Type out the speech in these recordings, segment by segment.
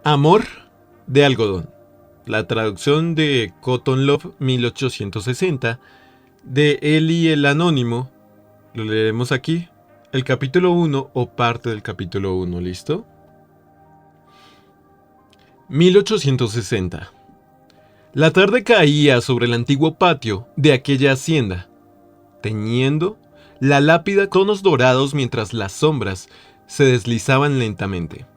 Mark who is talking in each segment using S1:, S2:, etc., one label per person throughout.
S1: Amor de algodón. La traducción de Cotton Love 1860 de Eli el Anónimo. Lo leeremos aquí. El capítulo 1 o parte del capítulo 1, ¿listo? 1860. La tarde caía sobre el antiguo patio de aquella hacienda, teñiendo la lápida con tonos dorados mientras las sombras se deslizaban lentamente.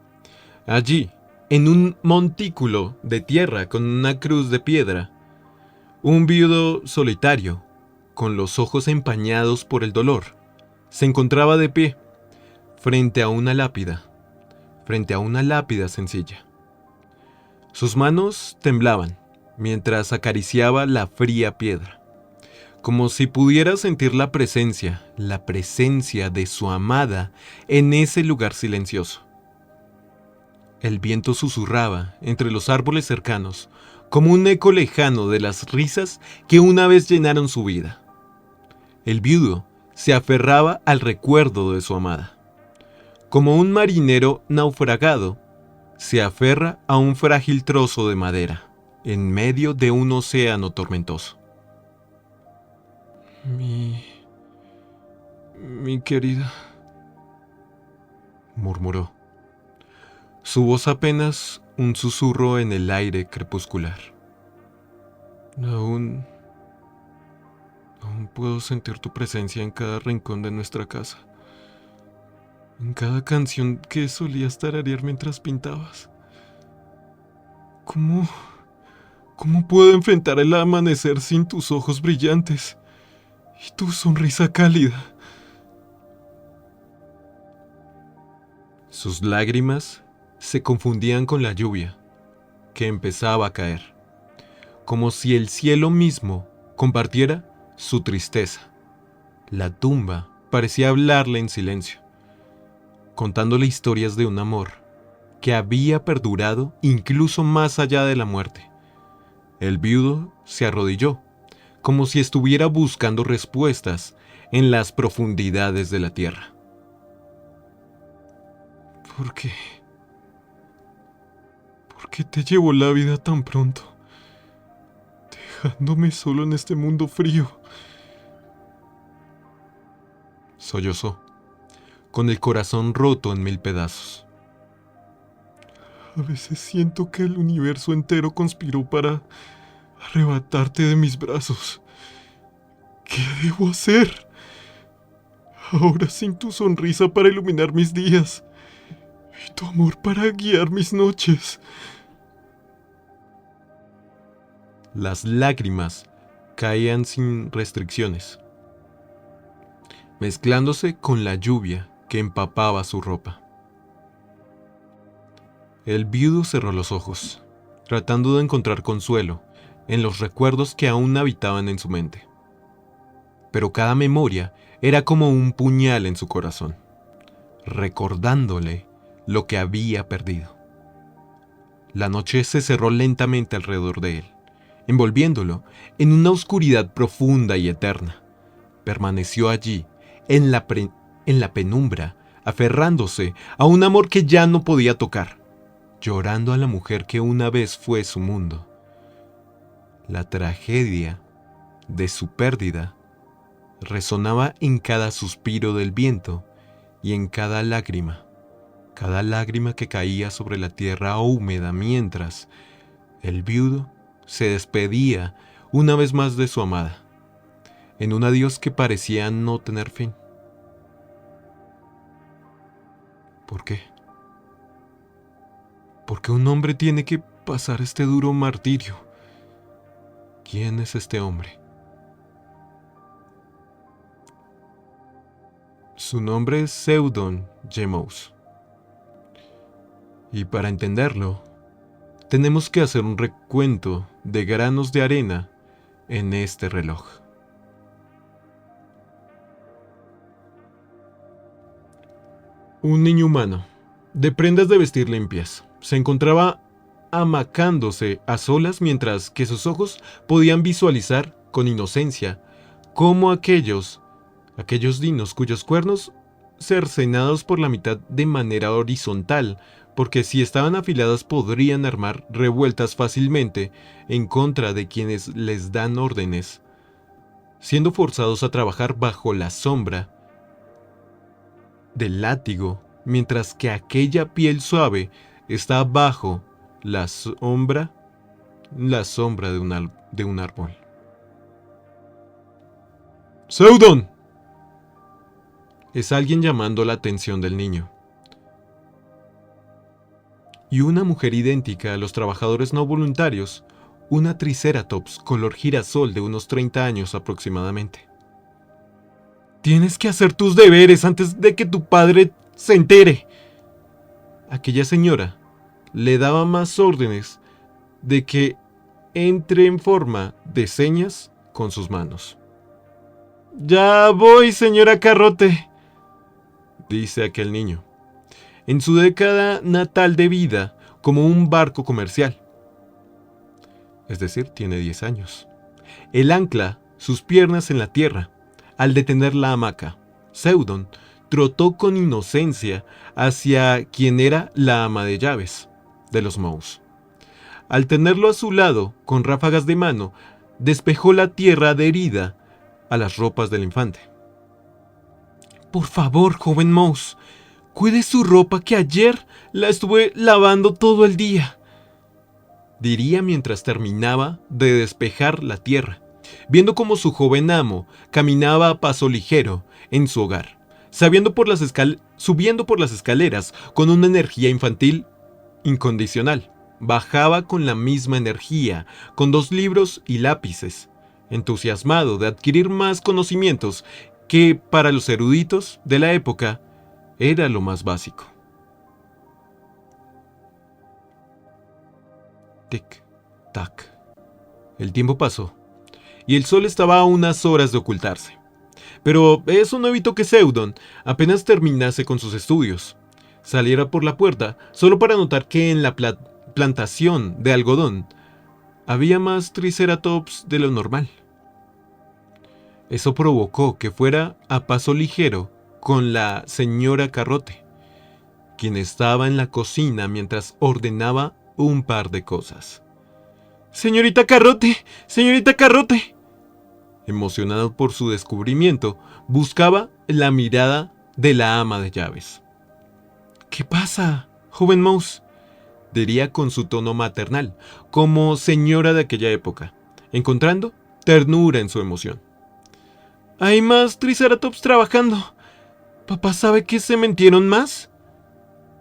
S1: Allí, en un montículo de tierra con una cruz de piedra, un viudo solitario, con los ojos empañados por el dolor, se encontraba de pie, frente a una lápida sencilla. Sus manos temblaban mientras acariciaba la fría piedra, como si pudiera sentir la presencia de su amada en ese lugar silencioso. El viento susurraba entre los árboles cercanos, como un eco lejano de las risas que una vez llenaron su vida. El viudo se aferraba al recuerdo de su amada, como un marinero naufragado se aferra a un frágil trozo de madera en medio de un océano tormentoso. Mi querida, murmuró. Su voz apenas un susurro en el aire crepuscular. Aún puedo sentir tu presencia en cada rincón de nuestra casa. En cada canción que solías tararear mientras pintabas. ¿Cómo puedo enfrentar el amanecer sin tus ojos brillantes y tu sonrisa cálida? Sus lágrimas se confundían con la lluvia que empezaba a caer, como si el cielo mismo compartiera su tristeza. La tumba parecía hablarle en silencio, contándole historias de un amor que había perdurado incluso más allá de la muerte. El viudo se arrodilló, como si estuviera buscando respuestas en las profundidades de la tierra. ¿Por qué? ¿Por qué te llevó la vida tan pronto, dejándome solo en este mundo frío? Sollozó, con el corazón roto en 1000 pedazos. A veces siento que el universo entero conspiró para arrebatarte de mis brazos. ¿Qué debo hacer? Ahora sin tu sonrisa para iluminar mis días y tu amor para guiar mis noches. Las lágrimas caían sin restricciones, mezclándose con la lluvia que empapaba su ropa. El viudo cerró los ojos, tratando de encontrar consuelo en los recuerdos que aún habitaban en su mente. Pero cada memoria era como un puñal en su corazón, recordándole lo que había perdido. La noche se cerró lentamente alrededor de él, envolviéndolo en una oscuridad profunda y eterna. Permaneció allí, en la penumbra, aferrándose a un amor que ya no podía tocar, llorando a la mujer que una vez fue su mundo. La tragedia de su pérdida resonaba en cada suspiro del viento y en cada lágrima que caía sobre la tierra húmeda mientras el viudo se despedía una vez más de su amada, en un adiós que parecía no tener fin. ¿Por qué? ¿Por qué un hombre tiene que pasar este duro martirio? ¿Quién es este hombre? Su nombre es Seudon Jemous. Y para entenderlo, tenemos que hacer un recuento de granos de arena en este reloj. Un niño humano, de prendas de vestir limpias, se encontraba amacándose a solas mientras que sus ojos podían visualizar con inocencia cómo aquellos dinos cuyos cuernos, cercenados por la mitad de manera horizontal porque si estaban afiladas podrían armar revueltas fácilmente en contra de quienes les dan órdenes, siendo forzados a trabajar bajo la sombra del látigo, mientras que aquella piel suave está bajo la sombra de un árbol. ¡Seudon! Es alguien llamando la atención del niño. Y una mujer idéntica a los trabajadores no voluntarios, una Triceratops color girasol de unos 30 años aproximadamente. Tienes que hacer tus deberes antes de que tu padre se entere. Aquella señora le daba más órdenes de que entre en forma de señas con sus manos. Ya voy, señora Carrote, dice aquel niño, en su década natal de vida como un barco comercial. Es decir, tiene 10 años. Él ancla sus piernas en la tierra. Al detener la hamaca, Seudon trotó con inocencia hacia quien era la ama de llaves de los Mouse. Al tenerlo a su lado, con ráfagas de mano, despejó la tierra adherida a las ropas del infante. Por favor, joven Mouse, cuide su ropa que ayer la estuve lavando todo el día, diría mientras terminaba de despejar la tierra, viendo cómo su joven amo caminaba a paso ligero en su hogar, subiendo por las escaleras con una energía infantil incondicional. Bajaba con la misma energía, con 2 libros y lápices, entusiasmado de adquirir más conocimientos que para los eruditos de la época era lo más básico. Tic, tac. El tiempo pasó, y el sol estaba a unas horas de ocultarse. Pero eso no evitó que Seudon, apenas terminase con sus estudios, saliera por la puerta solo para notar que en la plantación de algodón había más Triceratops de lo normal. Eso provocó que fuera a paso ligero con la señora Carrote, quien estaba en la cocina mientras ordenaba un par de cosas. ¡Señorita Carrote! ¡Señorita Carrote! Emocionado por su descubrimiento, buscaba la mirada de la ama de llaves. ¿Qué pasa, joven Mouse?, diría con su tono maternal, como señora de aquella época, encontrando ternura en su emoción. Hay más Triceratops trabajando. ¿Papá sabe que se mentieron más?,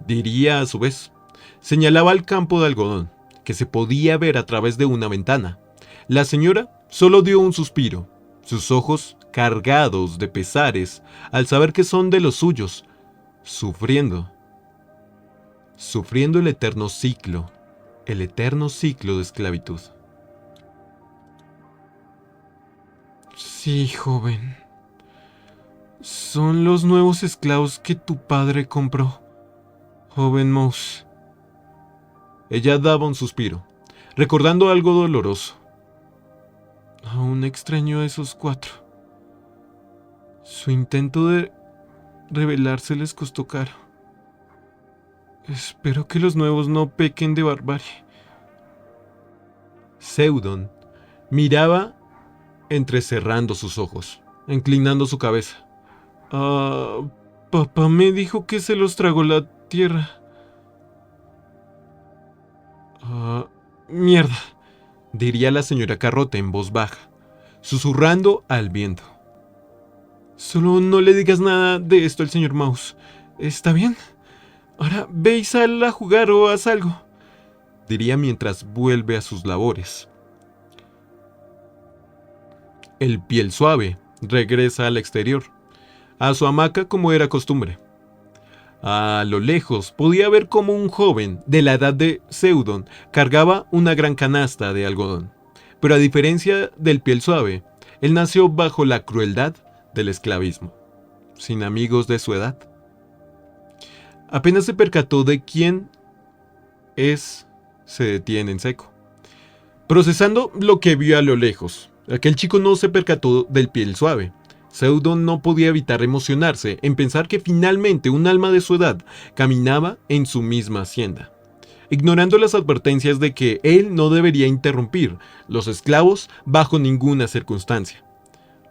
S1: diría a su vez. Señalaba al campo de algodón, que se podía ver a través de una ventana. La señora solo dio un suspiro, sus ojos cargados de pesares al saber que son de los suyos, sufriendo el eterno ciclo de esclavitud. Sí, joven. Son los nuevos esclavos que tu padre compró, joven Mouse. Ella daba un suspiro, recordando algo doloroso. Aún extraño a esos 4. Su intento de rebelarse les costó caro. Espero que los nuevos no pequen de barbarie. Seudon miraba entrecerrando sus ojos, inclinando su cabeza. Papá me dijo que se los tragó la tierra. Mierda, diría la señora Carrote en voz baja, susurrando al viento. Solo no le digas nada de esto al señor Mouse, ¿está bien? Ahora ve y sal a jugar o haz algo, diría mientras vuelve a sus labores. El piel suave regresa al exterior, a su hamaca como era costumbre. A lo lejos podía ver cómo un joven de la edad de Seudon cargaba una gran canasta de algodón. Pero a diferencia del piel suave, él nació bajo la crueldad del esclavismo, sin amigos de su edad. Apenas se percató de quién es, se detiene en seco, procesando lo que vio a lo lejos. Aquel chico no se percató del piel suave, Seudon no podía evitar emocionarse en pensar que finalmente un alma de su edad caminaba en su misma hacienda, ignorando las advertencias de que él no debería interrumpir los esclavos bajo ninguna circunstancia.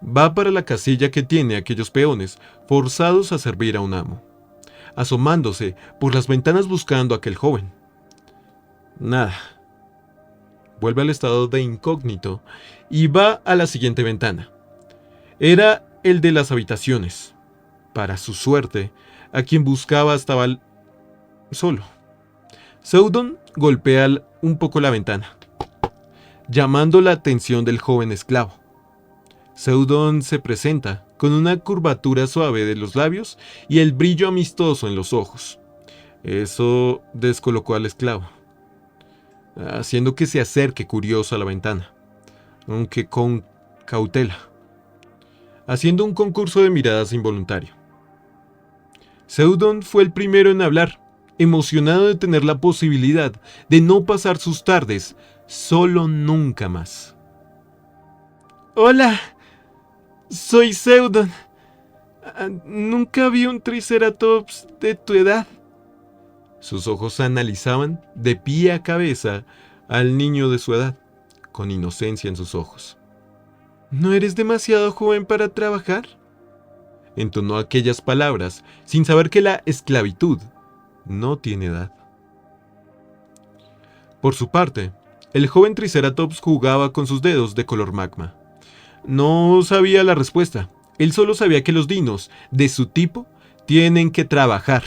S1: Va para la casilla que tiene aquellos peones forzados a servir a un amo, asomándose por las ventanas buscando a aquel joven. Nada. Vuelve al estado de incógnito y va a la siguiente ventana. Era el de las habitaciones. Para su suerte, a quien buscaba estaba solo. Seudon golpea un poco la ventana, llamando la atención del joven esclavo. Seudon se presenta con una curvatura suave de los labios y el brillo amistoso en los ojos. Eso descolocó al esclavo, haciendo que se acerque curioso a la ventana, aunque con cautela, haciendo un concurso de miradas involuntario. Seudon fue el primero en hablar, emocionado de tener la posibilidad de no pasar sus tardes solo nunca más. Hola, soy Seudon. Nunca vi un triceratops de tu edad. Sus ojos analizaban de pie a cabeza al niño de su edad, con inocencia en sus ojos. ¿No eres demasiado joven para trabajar?, entonó aquellas palabras sin saber que la esclavitud no tiene edad. Por su parte, el joven Triceratops jugaba con sus dedos de color magma. No sabía la respuesta. Él solo sabía que los dinos de su tipo tienen que trabajar.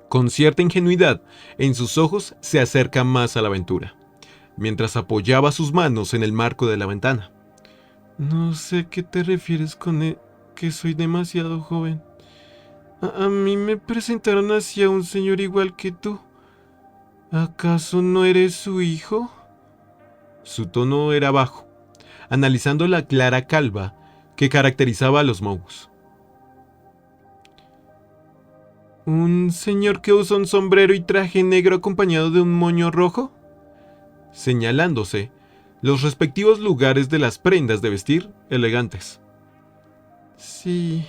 S1: Con cierta ingenuidad, en sus ojos se acerca más a la aventura, mientras apoyaba sus manos en el marco de la ventana. No sé a qué te refieres con que soy demasiado joven. A mí me presentaron hacia un señor igual que tú. ¿Acaso no eres su hijo? Su tono era bajo, analizando la clara calva que caracterizaba a los Mogus. ¿Un señor que usa un sombrero y traje negro acompañado de un moño rojo?, señalándose los respectivos lugares de las prendas de vestir elegantes. Sí,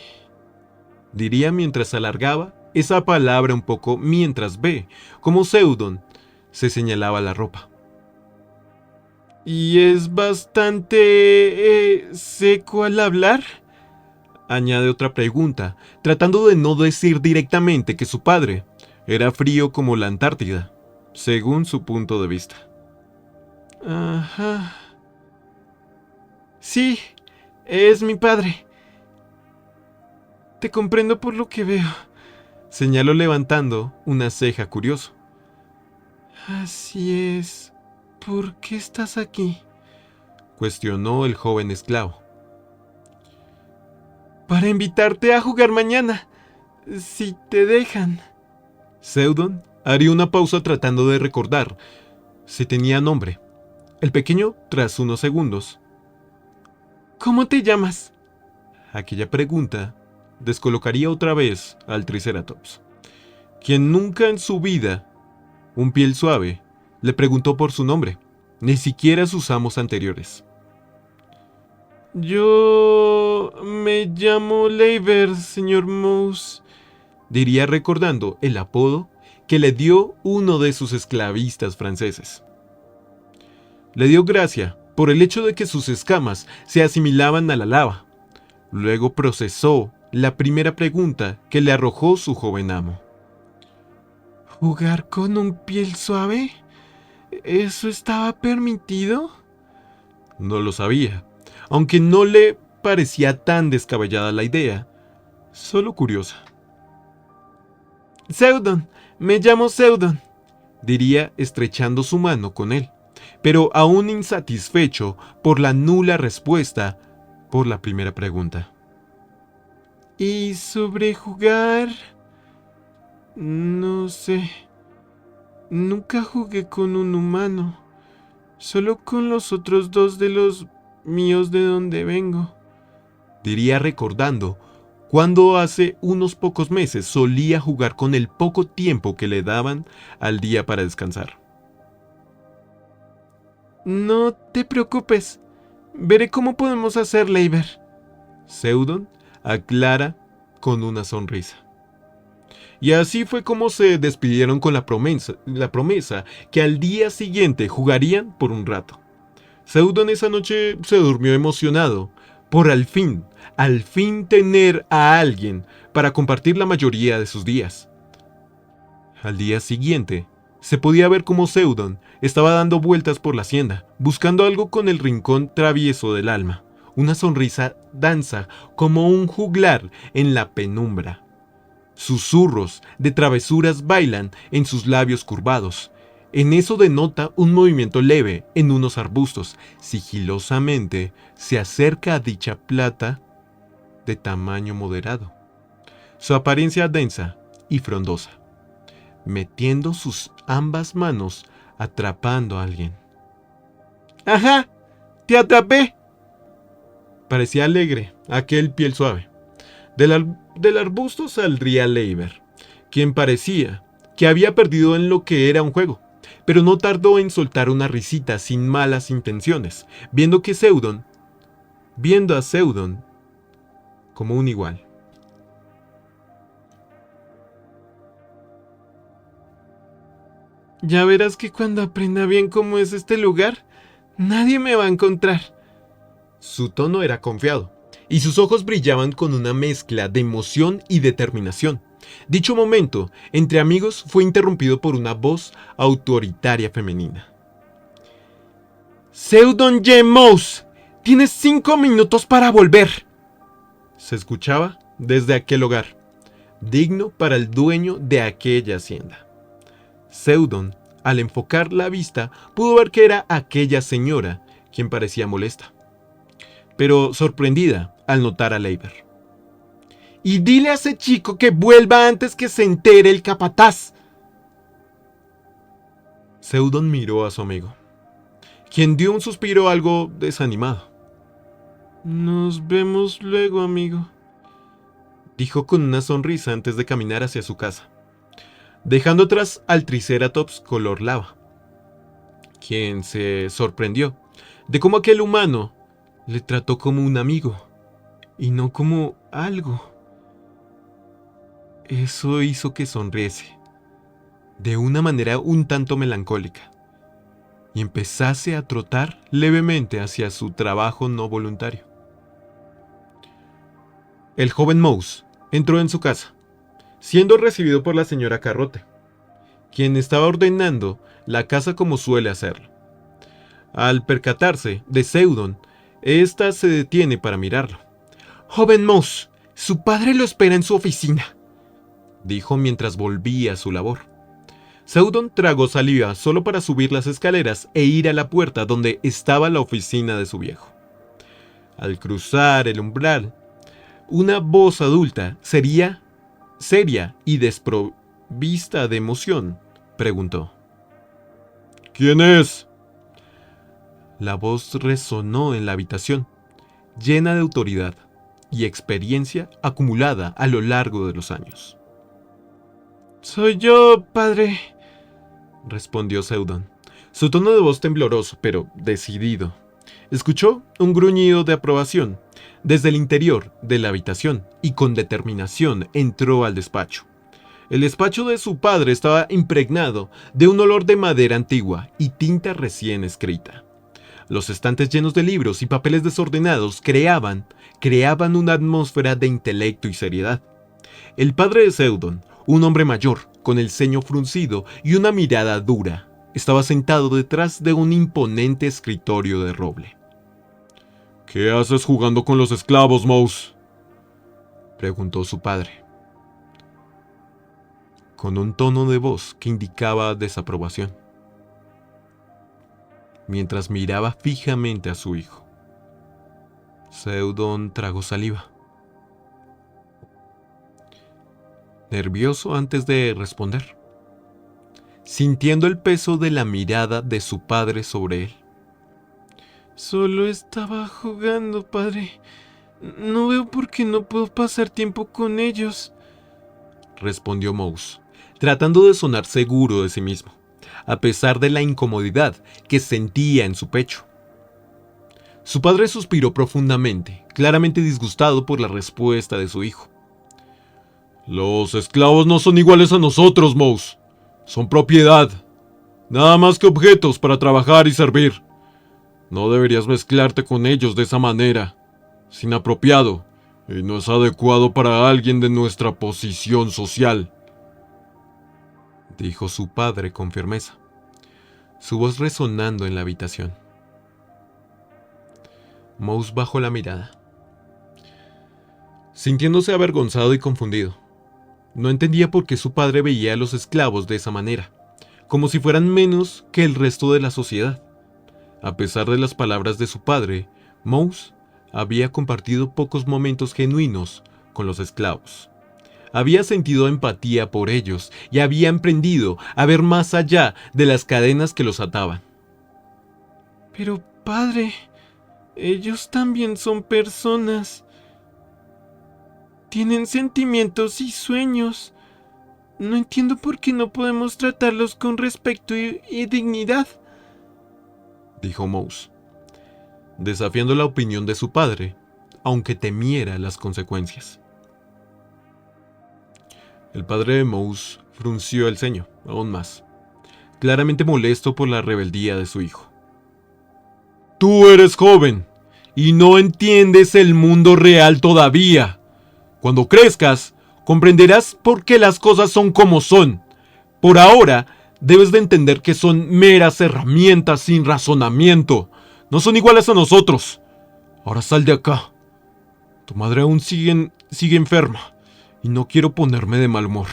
S1: diría mientras alargaba esa palabra un poco mientras ve cómo Seudon se señalaba la ropa. ¿Y es bastante seco al hablar?, añade otra pregunta, tratando de no decir directamente que su padre era frío como la Antártida, según su punto de vista. Ajá. Sí, es mi padre. Te comprendo por lo que veo, señaló levantando una ceja curioso. Así es. ¿Por qué estás aquí?, cuestionó el joven esclavo. Para invitarte a jugar mañana, si te dejan. Seudon haría una pausa tratando de recordar si tenía nombre. El pequeño, tras unos segundos. ¿Cómo te llamas?, aquella pregunta descolocaría otra vez al Triceratops, quien nunca en su vida un piel suave le preguntó por su nombre, ni siquiera sus amos anteriores. Yo me llamo Leiber, señor Mouse, diría recordando el apodo que le dio uno de sus esclavistas franceses. Le dio gracia por el hecho de que sus escamas se asimilaban a la lava. Luego procesó la primera pregunta que le arrojó su joven amo. ¿Jugar con un piel suave? ¿Eso estaba permitido? No lo sabía, aunque no le parecía tan descabellada la idea, solo curiosa. Seudon, me llamo Seudon, diría estrechando su mano con él, pero aún insatisfecho por la nula respuesta por la primera pregunta. ¿Y sobre jugar? No sé. Nunca jugué con un humano, solo con los otros dos de los míos de donde vengo, diría recordando cuando hace unos pocos meses solía jugar con el poco tiempo que le daban al día para descansar. No te preocupes, veré cómo podemos hacer, Leiber. Seudon aclara con una sonrisa. Y así fue como se despidieron con la promesa que al día siguiente jugarían por un rato. Seudon esa noche se durmió emocionado por al fin tener a alguien para compartir la mayoría de sus días. Al día siguiente, se podía ver cómo Seudon estaba dando vueltas por la hacienda, buscando algo con el rincón travieso del alma. Una sonrisa danza como un juglar en la penumbra. Susurros de travesuras bailan en sus labios curvados. En eso denota un movimiento leve en unos arbustos. Sigilosamente se acerca a dicha plata de tamaño moderado. Su apariencia densa y frondosa, metiendo sus ambas manos atrapando a alguien. ¡Ajá! ¡Te atrapé! Parecía alegre aquel piel suave. Del arbusto saldría Leiber, quien parecía que había perdido en lo que era un juego, pero no tardó en soltar una risita sin malas intenciones, viendo a Seudon como un igual. Ya verás que cuando aprenda bien cómo es este lugar, nadie me va a encontrar. Su tono era confiado, y sus ojos brillaban con una mezcla de emoción y determinación. Dicho momento, entre amigos, fue interrumpido por una voz autoritaria femenina. Seudon J. Mouse, tienes 5 minutos para volver. Se escuchaba desde aquel hogar, digno para el dueño de aquella hacienda. Seudon, al enfocar la vista, pudo ver que era aquella señora quien parecía molesta, pero sorprendida al notar a Leiber. Y dile a ese chico que vuelva antes que se entere el capataz. Seudon miró a su amigo, quien dio un suspiro algo desanimado. Nos vemos luego, amigo, dijo con una sonrisa antes de caminar hacia su casa, dejando atrás al Triceratops color lava, quien se sorprendió de cómo aquel humano le trató como un amigo y no como algo. Eso hizo que sonriese, de una manera un tanto melancólica, y empezase a trotar levemente hacia su trabajo no voluntario. El joven Mouse entró en su casa, siendo recibido por la señora Carrote, quien estaba ordenando la casa como suele hacerlo. Al percatarse de Seudon, ésta se detiene para mirarlo. Joven Mouse, su padre lo espera en su oficina, dijo mientras volvía a su labor. Seudon tragó saliva solo para subir las escaleras e ir a la puerta donde estaba la oficina de su viejo. Al cruzar el umbral, una voz adulta, seria y desprovista de emoción, preguntó: ¿Quién es? La voz resonó en la habitación, llena de autoridad y experiencia acumulada a lo largo de los años. Soy yo, padre, respondió Seudon, su tono de voz tembloroso pero decidido. Escuchó un gruñido de aprobación desde el interior de la habitación y con determinación entró al despacho. El despacho de su padre estaba impregnado de un olor de madera antigua y tinta recién escrita. Los estantes llenos de libros y papeles desordenados creaban una atmósfera de intelecto y seriedad. El padre de Seudon, un hombre mayor, con el ceño fruncido y una mirada dura, estaba sentado detrás de un imponente escritorio de roble. ¿Qué haces jugando con los esclavos, Mouse?, preguntó su padre, con un tono de voz que indicaba desaprobación, mientras miraba fijamente a su hijo. Seudon tragó saliva, nervioso antes de responder, sintiendo el peso de la mirada de su padre sobre él. Solo estaba jugando, padre. No veo por qué no puedo pasar tiempo con ellos, respondió Mouse, tratando de sonar seguro de sí mismo, a pesar de la incomodidad que sentía en su pecho. Su padre suspiró profundamente, claramente disgustado por la respuesta de su hijo. Los esclavos no son iguales a nosotros, Mouse. Son propiedad. Nada más que objetos para trabajar y servir. No deberías mezclarte con ellos de esa manera. Es inapropiado y no es adecuado para alguien de nuestra posición social, dijo su padre con firmeza, su voz resonando en la habitación. Mouse bajó la mirada, sintiéndose avergonzado y confundido. No entendía por qué su padre veía a los esclavos de esa manera, como si fueran menos que el resto de la sociedad. A pesar de las palabras de su padre, Mouse había compartido pocos momentos genuinos con los esclavos. Había sentido empatía por ellos y había aprendido a ver más allá de las cadenas que los ataban. Pero, padre, ellos también son personas. Tienen sentimientos y sueños. No entiendo por qué no podemos tratarlos con respeto y dignidad, dijo Mouse, desafiando la opinión de su padre, aunque temiera las consecuencias. El padre de Mouse frunció el ceño, aún más, claramente molesto por la rebeldía de su hijo. Tú eres joven y no entiendes el mundo real todavía. Cuando crezcas, comprenderás por qué las cosas son como son. Por ahora, debes de entender que son meras herramientas sin razonamiento. No son iguales a nosotros. Ahora sal de acá. Tu madre aún sigue enferma y no quiero ponerme de mal humor.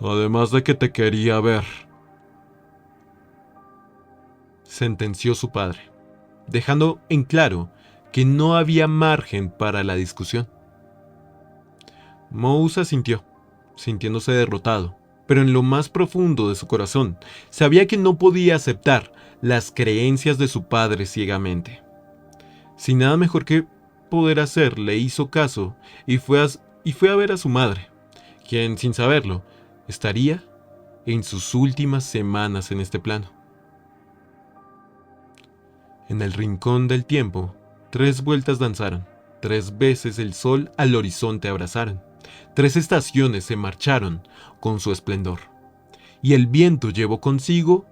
S1: Además de que te quería ver, sentenció su padre, dejando en claro que no había margen para la discusión. Mouse asintió, sintiéndose derrotado, pero en lo más profundo de su corazón sabía que no podía aceptar las creencias de su padre ciegamente. Sin nada mejor que poder hacer, le hizo caso y fue a ver a su madre, quien, sin saberlo, estaría en sus últimas semanas en este plano. En el rincón del tiempo, 3 vueltas danzaron, 3 veces el sol al horizonte abrazaron, 3 estaciones se marcharon con su esplendor, y el viento llevó consigo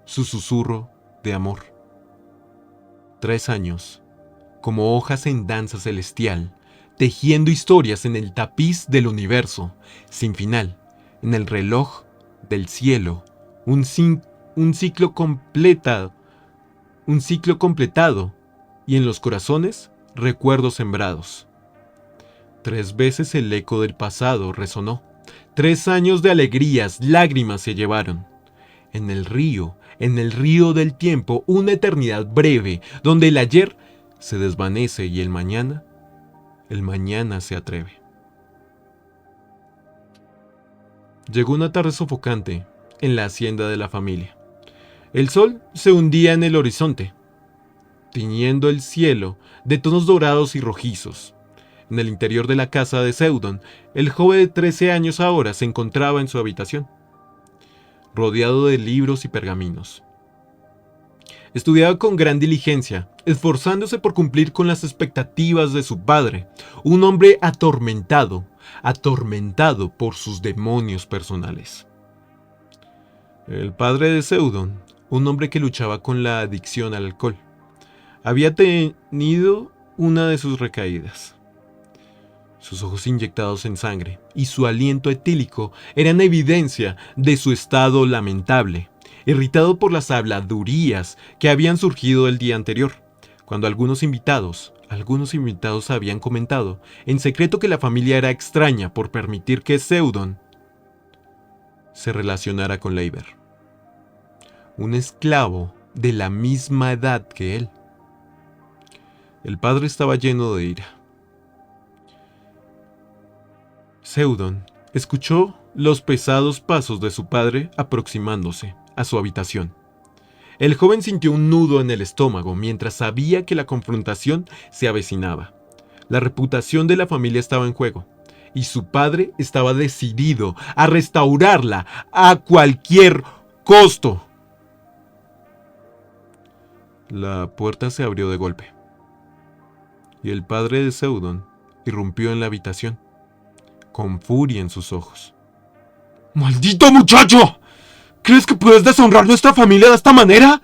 S1: su susurro de amor. 3 años, como hojas en danza celestial, tejiendo historias en el tapiz del universo, sin final, en el reloj del cielo, un ciclo completado, y en los corazones, recuerdos sembrados. 3 veces el eco del pasado resonó, 3 años de alegrías, lágrimas se llevaron. En el río del tiempo, una eternidad breve, donde el ayer se desvanece y el mañana se atreve. Llegó una tarde sofocante en la hacienda de la familia. El sol se hundía en el horizonte, tiñendo el cielo de tonos dorados y rojizos. En el interior de la casa de Seudon, el joven de 13 años ahora se encontraba en su habitación, rodeado de libros y pergaminos. Estudiaba con gran diligencia, esforzándose por cumplir con las expectativas de su padre, un hombre atormentado por sus demonios personales. El padre de Seudon, un hombre que luchaba con la adicción al alcohol, había tenido una de sus recaídas. Sus ojos inyectados en sangre y su aliento etílico eran evidencia de su estado lamentable, irritado por las habladurías que habían surgido el día anterior, cuando algunos invitados habían comentado en secreto que la familia era extraña por permitir que Seudon se relacionara con Leiber, un esclavo de la misma edad que él. El padre estaba lleno de ira. Seudon escuchó los pesados pasos de su padre aproximándose a su habitación. El joven sintió un nudo en el estómago mientras sabía que la confrontación se avecinaba. La reputación de la familia estaba en juego, y su padre estaba decidido a restaurarla a cualquier costo. La puerta se abrió de golpe, y el padre de Seudon irrumpió en la habitación, con furia en sus ojos.
S2: ¡Maldito muchacho! ¿Crees que puedes deshonrar nuestra familia de esta manera?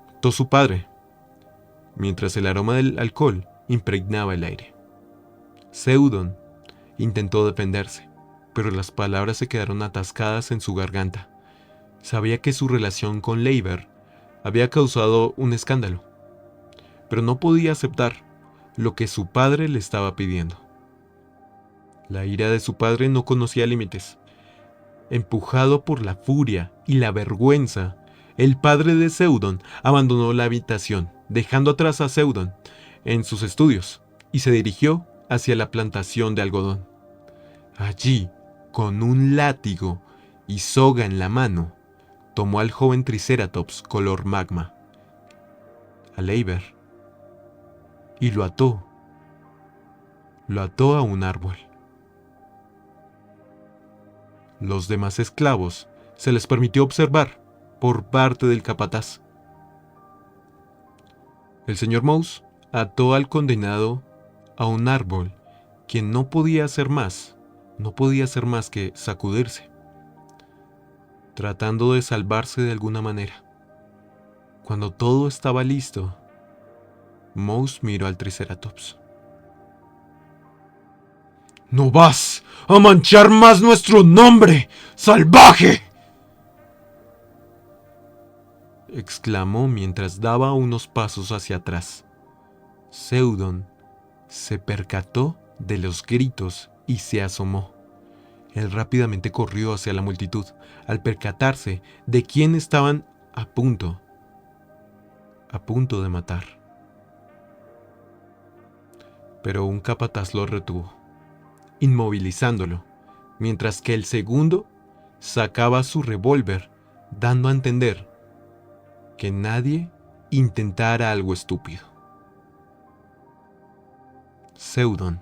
S1: Gritó su padre, mientras el aroma del alcohol impregnaba el aire. Seudon intentó defenderse, pero las palabras se quedaron atascadas en su garganta. Sabía que su relación con Leiber había causado un escándalo, pero no podía aceptar lo que su padre le estaba pidiendo. La ira de su padre no conocía límites. Empujado por la furia y la vergüenza, el padre de Seudon abandonó la habitación, dejando atrás a Seudon en sus estudios, y se dirigió hacia la plantación de algodón. Allí, con un látigo y soga en la mano, tomó al joven Triceratops color magma, a Leiber, y lo ató a un árbol. Los demás esclavos se les permitió observar por parte del capataz. El señor Mouse ató al condenado a un árbol, quien no podía hacer más que sacudirse, tratando de salvarse de alguna manera. Cuando todo estaba listo, Mouse miró al Triceratops.
S2: ¡No vas a manchar más nuestro nombre, salvaje!,
S1: exclamó mientras daba unos pasos hacia atrás. Seudon se percató de los gritos y se asomó. Él rápidamente corrió hacia la multitud, al percatarse de quién estaban a punto de matar. Pero un capataz lo retuvo, inmovilizándolo, mientras que el segundo sacaba su revólver, dando a entender que nadie intentara algo estúpido. Seudon,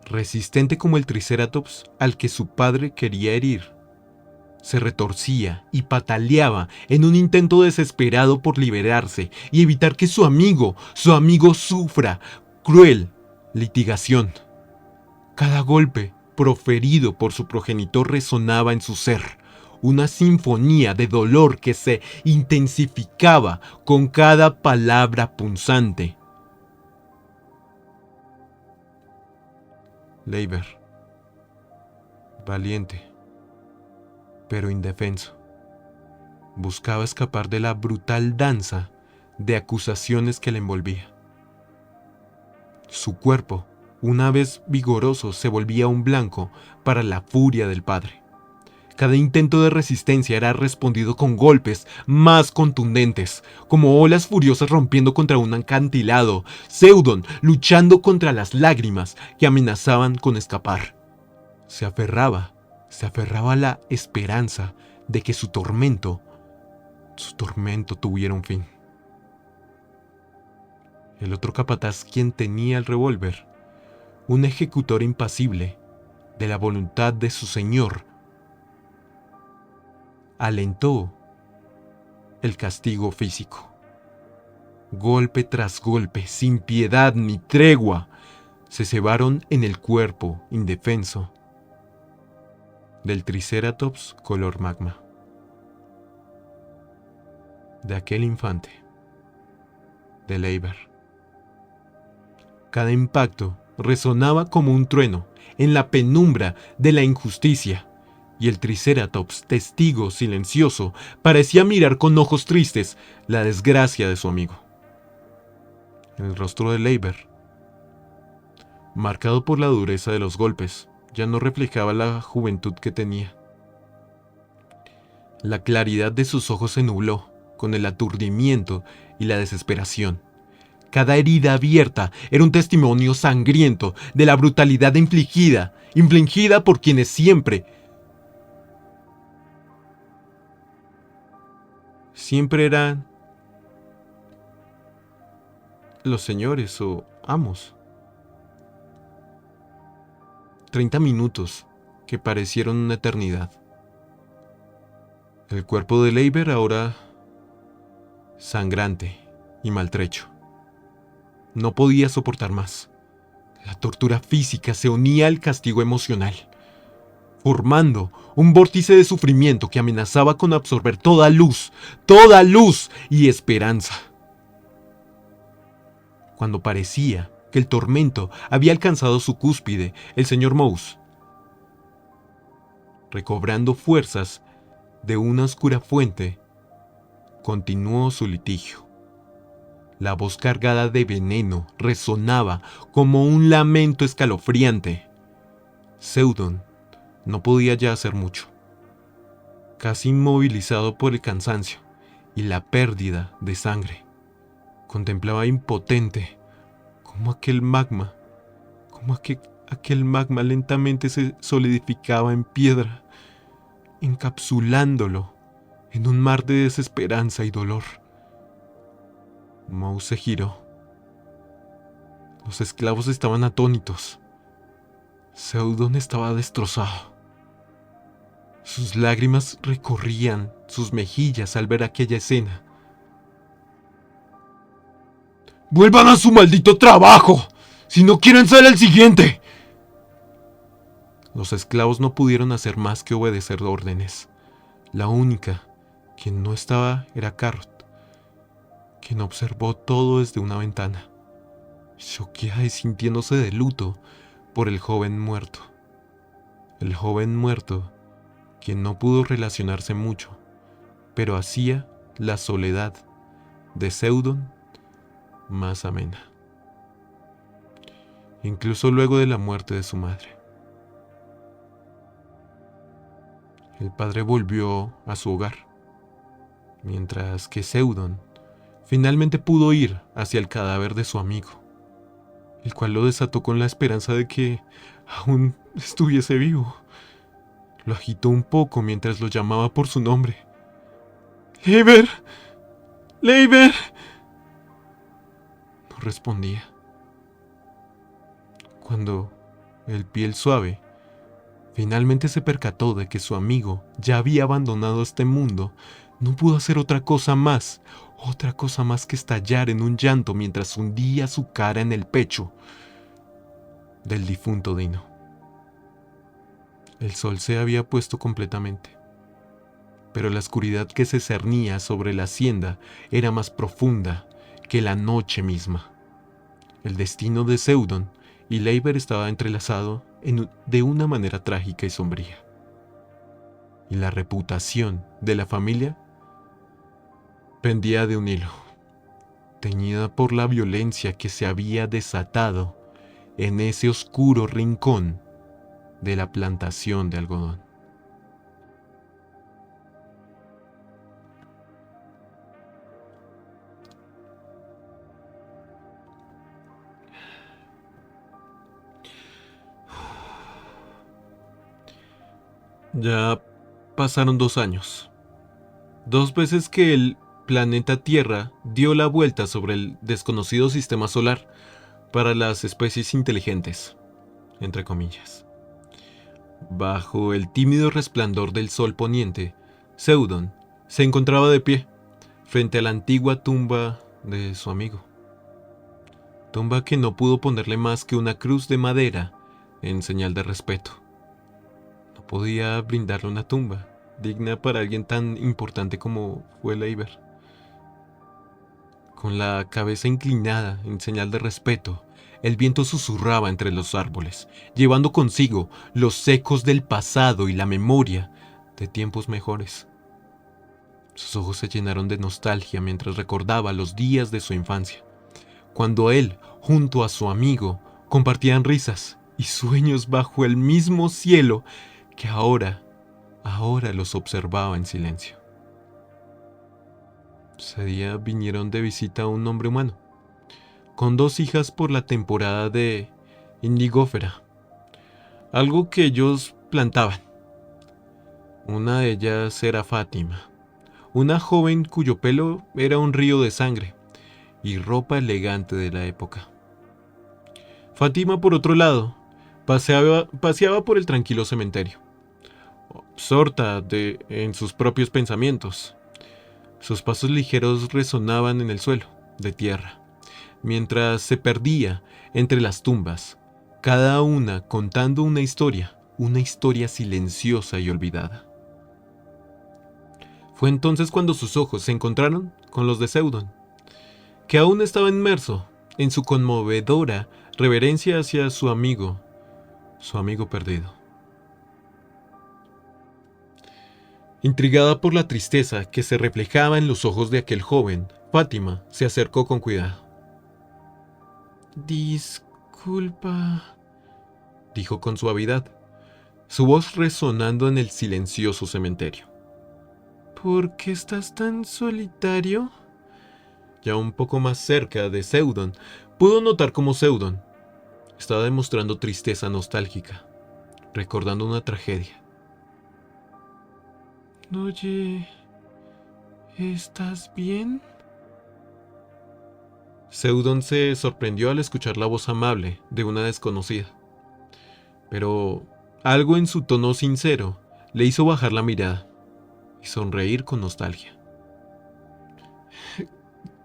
S1: resistente como el Triceratops al que su padre quería herir, se retorcía y pataleaba en un intento desesperado por liberarse y evitar que su amigo sufra cruel litigación. Cada golpe proferido por su progenitor resonaba en su ser, una sinfonía de dolor que se intensificaba con cada palabra punzante. Leiber, valiente, pero indefenso, buscaba escapar de la brutal danza de acusaciones que le envolvía. Su cuerpo, una vez vigoroso, se volvía un blanco para la furia del padre. Cada intento de resistencia era respondido con golpes más contundentes, como olas furiosas rompiendo contra un acantilado, Seudon luchando contra las lágrimas que amenazaban con escapar. Se aferraba a la esperanza de que su tormento tuviera un fin. El otro capataz, quien tenía el revólver, un ejecutor impasible de la voluntad de su señor, alentó el castigo físico. Golpe tras golpe, sin piedad ni tregua, se cebaron en el cuerpo indefenso del Triceratops color magma, de aquel infante, de Leiber. Cada impacto resonaba como un trueno en la penumbra de la injusticia, y el Triceratops, testigo silencioso, parecía mirar con ojos tristes la desgracia de su amigo. El rostro de Leiber, marcado por la dureza de los golpes, ya no reflejaba la juventud que tenía. La claridad de sus ojos se nubló con el aturdimiento y la desesperación. Cada herida abierta era un testimonio sangriento de la brutalidad infligida por quienes siempre eran los señores o amos. 30 minutos que parecieron una eternidad. El cuerpo de Leiber ahora sangrante y maltrecho. No podía soportar más. La tortura física se unía al castigo emocional, formando un vórtice de sufrimiento que amenazaba con absorber toda luz y esperanza. Cuando parecía que el tormento había alcanzado su cúspide, el señor Mouse, recobrando fuerzas de una oscura fuente, continuó su litigio. La voz cargada de veneno resonaba como un lamento escalofriante. Seudon no podía ya hacer mucho. Casi inmovilizado por el cansancio y la pérdida de sangre, contemplaba impotente cómo aquel magma lentamente se solidificaba en piedra, encapsulándolo en un mar de desesperanza y dolor. Mouse se giró. Los esclavos estaban atónitos. Seudon estaba destrozado. Sus lágrimas recorrían sus mejillas al ver aquella escena.
S2: ¡Vuelvan a su maldito trabajo! ¡Si no quieren ser el siguiente!
S1: Los esclavos no pudieron hacer más que obedecer órdenes. La única quien no estaba era Carrot, quien observó todo desde una ventana, choqueada y sintiéndose de luto por el joven muerto. El joven muerto, quien no pudo relacionarse mucho, pero hacía la soledad de Seudon más amena, incluso luego de la muerte de su madre. El padre volvió a su hogar, mientras que Seudon finalmente pudo ir hacia el cadáver de su amigo, el cual lo desató con la esperanza de que aún estuviese vivo. Lo agitó un poco mientras lo llamaba por su nombre.
S2: ¡Leiber! ¡Leiber!
S1: No respondía. Cuando el piel suave finalmente se percató de que su amigo ya había abandonado este mundo, no pudo hacer otra cosa más que estallar en un llanto mientras hundía su cara en el pecho del difunto Dino. El sol se había puesto completamente, pero la oscuridad que se cernía sobre la hacienda era más profunda que la noche misma. El destino de Seudon y Leiber estaba entrelazado de una manera trágica y sombría. Y la reputación de la familia pendía de un hilo, teñida por la violencia que se había desatado en ese oscuro rincón de la plantación de algodón. Ya pasaron 2 años. 2 veces que el planeta Tierra dio la vuelta sobre el desconocido sistema solar para las especies inteligentes, entre comillas. Bajo el tímido resplandor del sol poniente, Seudon se encontraba de pie, frente a la antigua tumba de su amigo. Tumba que no pudo ponerle más que una cruz de madera en señal de respeto. No podía brindarle una tumba digna para alguien tan importante como fue Leiber. Con la cabeza inclinada en señal de respeto, el viento susurraba entre los árboles, llevando consigo los ecos del pasado y la memoria de tiempos mejores. Sus ojos se llenaron de nostalgia mientras recordaba los días de su infancia, cuando él, junto a su amigo, compartían risas y sueños bajo el mismo cielo que ahora los observaba en silencio. Ese día vinieron de visita a un hombre humano, con 2 hijas por la temporada de indigófera, algo que ellos plantaban. Una de ellas era Fátima, una joven cuyo pelo era un río de sangre y ropa elegante de la época. Fátima, por otro lado, paseaba por el tranquilo cementerio, absorta en sus propios pensamientos. Sus pasos ligeros resonaban en el suelo, de tierra, mientras se perdía entre las tumbas, cada una contando una historia silenciosa y olvidada. Fue entonces cuando sus ojos se encontraron con los de Seudon, que aún estaba inmerso en su conmovedora reverencia hacia su amigo perdido. Intrigada por la tristeza que se reflejaba en los ojos de aquel joven, Fátima se acercó con cuidado. «Disculpa», dijo con suavidad, su voz resonando en el silencioso cementerio. «¿Por qué estás tan solitario?» Ya un poco más cerca de Seudon, pudo notar cómo Seudon estaba demostrando tristeza nostálgica, recordando una tragedia. «Oye, ¿estás bien?» Seudon se sorprendió al escuchar la voz amable de una desconocida, pero algo en su tono sincero le hizo bajar la mirada y sonreír con nostalgia.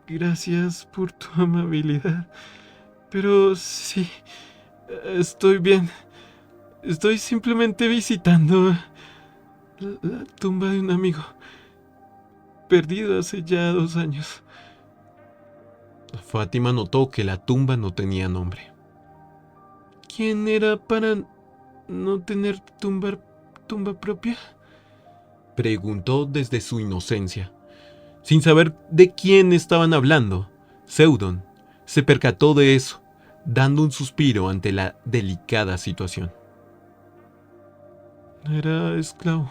S1: «Gracias por tu amabilidad, pero sí, estoy bien. Estoy simplemente visitando la tumba de un amigo, perdido hace ya 2 años». Fátima notó que la tumba no tenía nombre. «¿Quién era para no tener tumba propia?», preguntó desde su inocencia. Sin saber de quién estaban hablando, Seudon se percató de eso, dando un suspiro ante la delicada situación. «Era esclavo,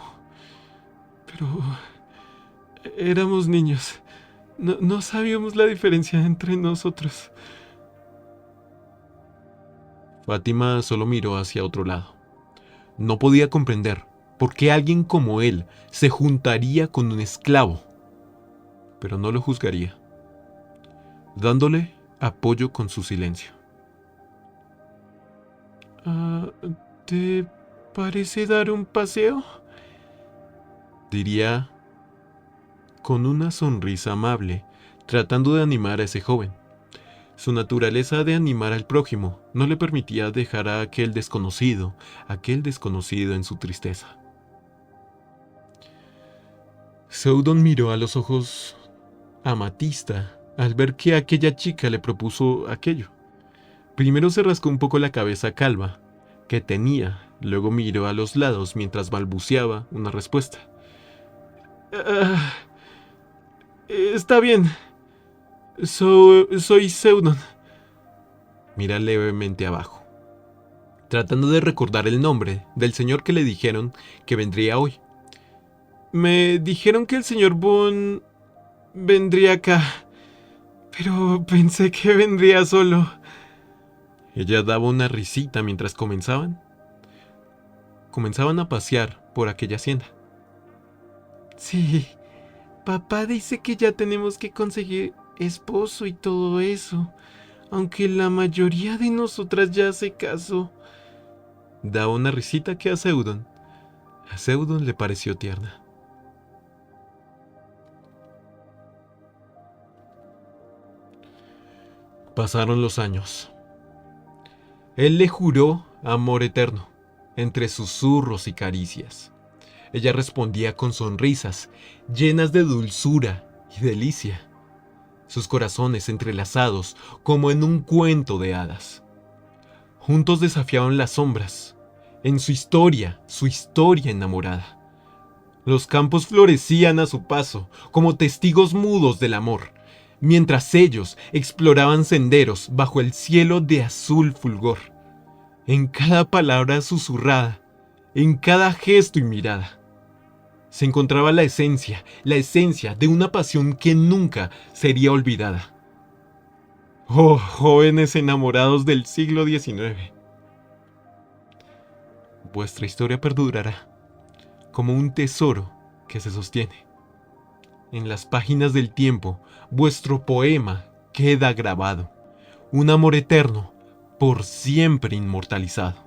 S1: pero éramos niños. No sabíamos la diferencia entre nosotros». Fátima solo miró hacia otro lado. No podía comprender por qué alguien como él se juntaría con un esclavo, pero no lo juzgaría, dándole apoyo con su silencio. «¿Te parece dar un paseo?», diría con una sonrisa amable, tratando de animar a ese joven. Su naturaleza de animar al prójimo no le permitía dejar a aquel desconocido en su tristeza. Seudon miró a los ojos a Amatista al ver que aquella chica le propuso aquello. Primero se rascó un poco la cabeza calva que tenía, luego miró a los lados mientras balbuceaba una respuesta. «Está bien. Soy Seudon». Mira levemente abajo, tratando de recordar el nombre del señor que le dijeron que vendría hoy. «Me dijeron que el señor Bon vendría acá, pero pensé que vendría solo». Ella daba una risita mientras comenzaban a pasear por aquella hacienda. «Sí, papá dice que ya tenemos que conseguir esposo y todo eso, aunque la mayoría de nosotras ya se casó». Daba una risita que a Seudon le pareció tierna. Pasaron los años. Él le juró amor eterno, entre susurros y caricias. Ella respondía con sonrisas, llenas de dulzura y delicia. Sus corazones entrelazados como en un cuento de hadas. Juntos desafiaban las sombras, en su historia enamorada. Los campos florecían a su paso, como testigos mudos del amor, mientras ellos exploraban senderos bajo el cielo de azul fulgor. En cada palabra susurrada, en cada gesto y mirada, se encontraba la esencia de una pasión que nunca sería olvidada. Oh, jóvenes enamorados del siglo XIX. Vuestra historia perdurará como un tesoro que se sostiene. En las páginas del tiempo, vuestro poema queda grabado. Un amor eterno, por siempre inmortalizado.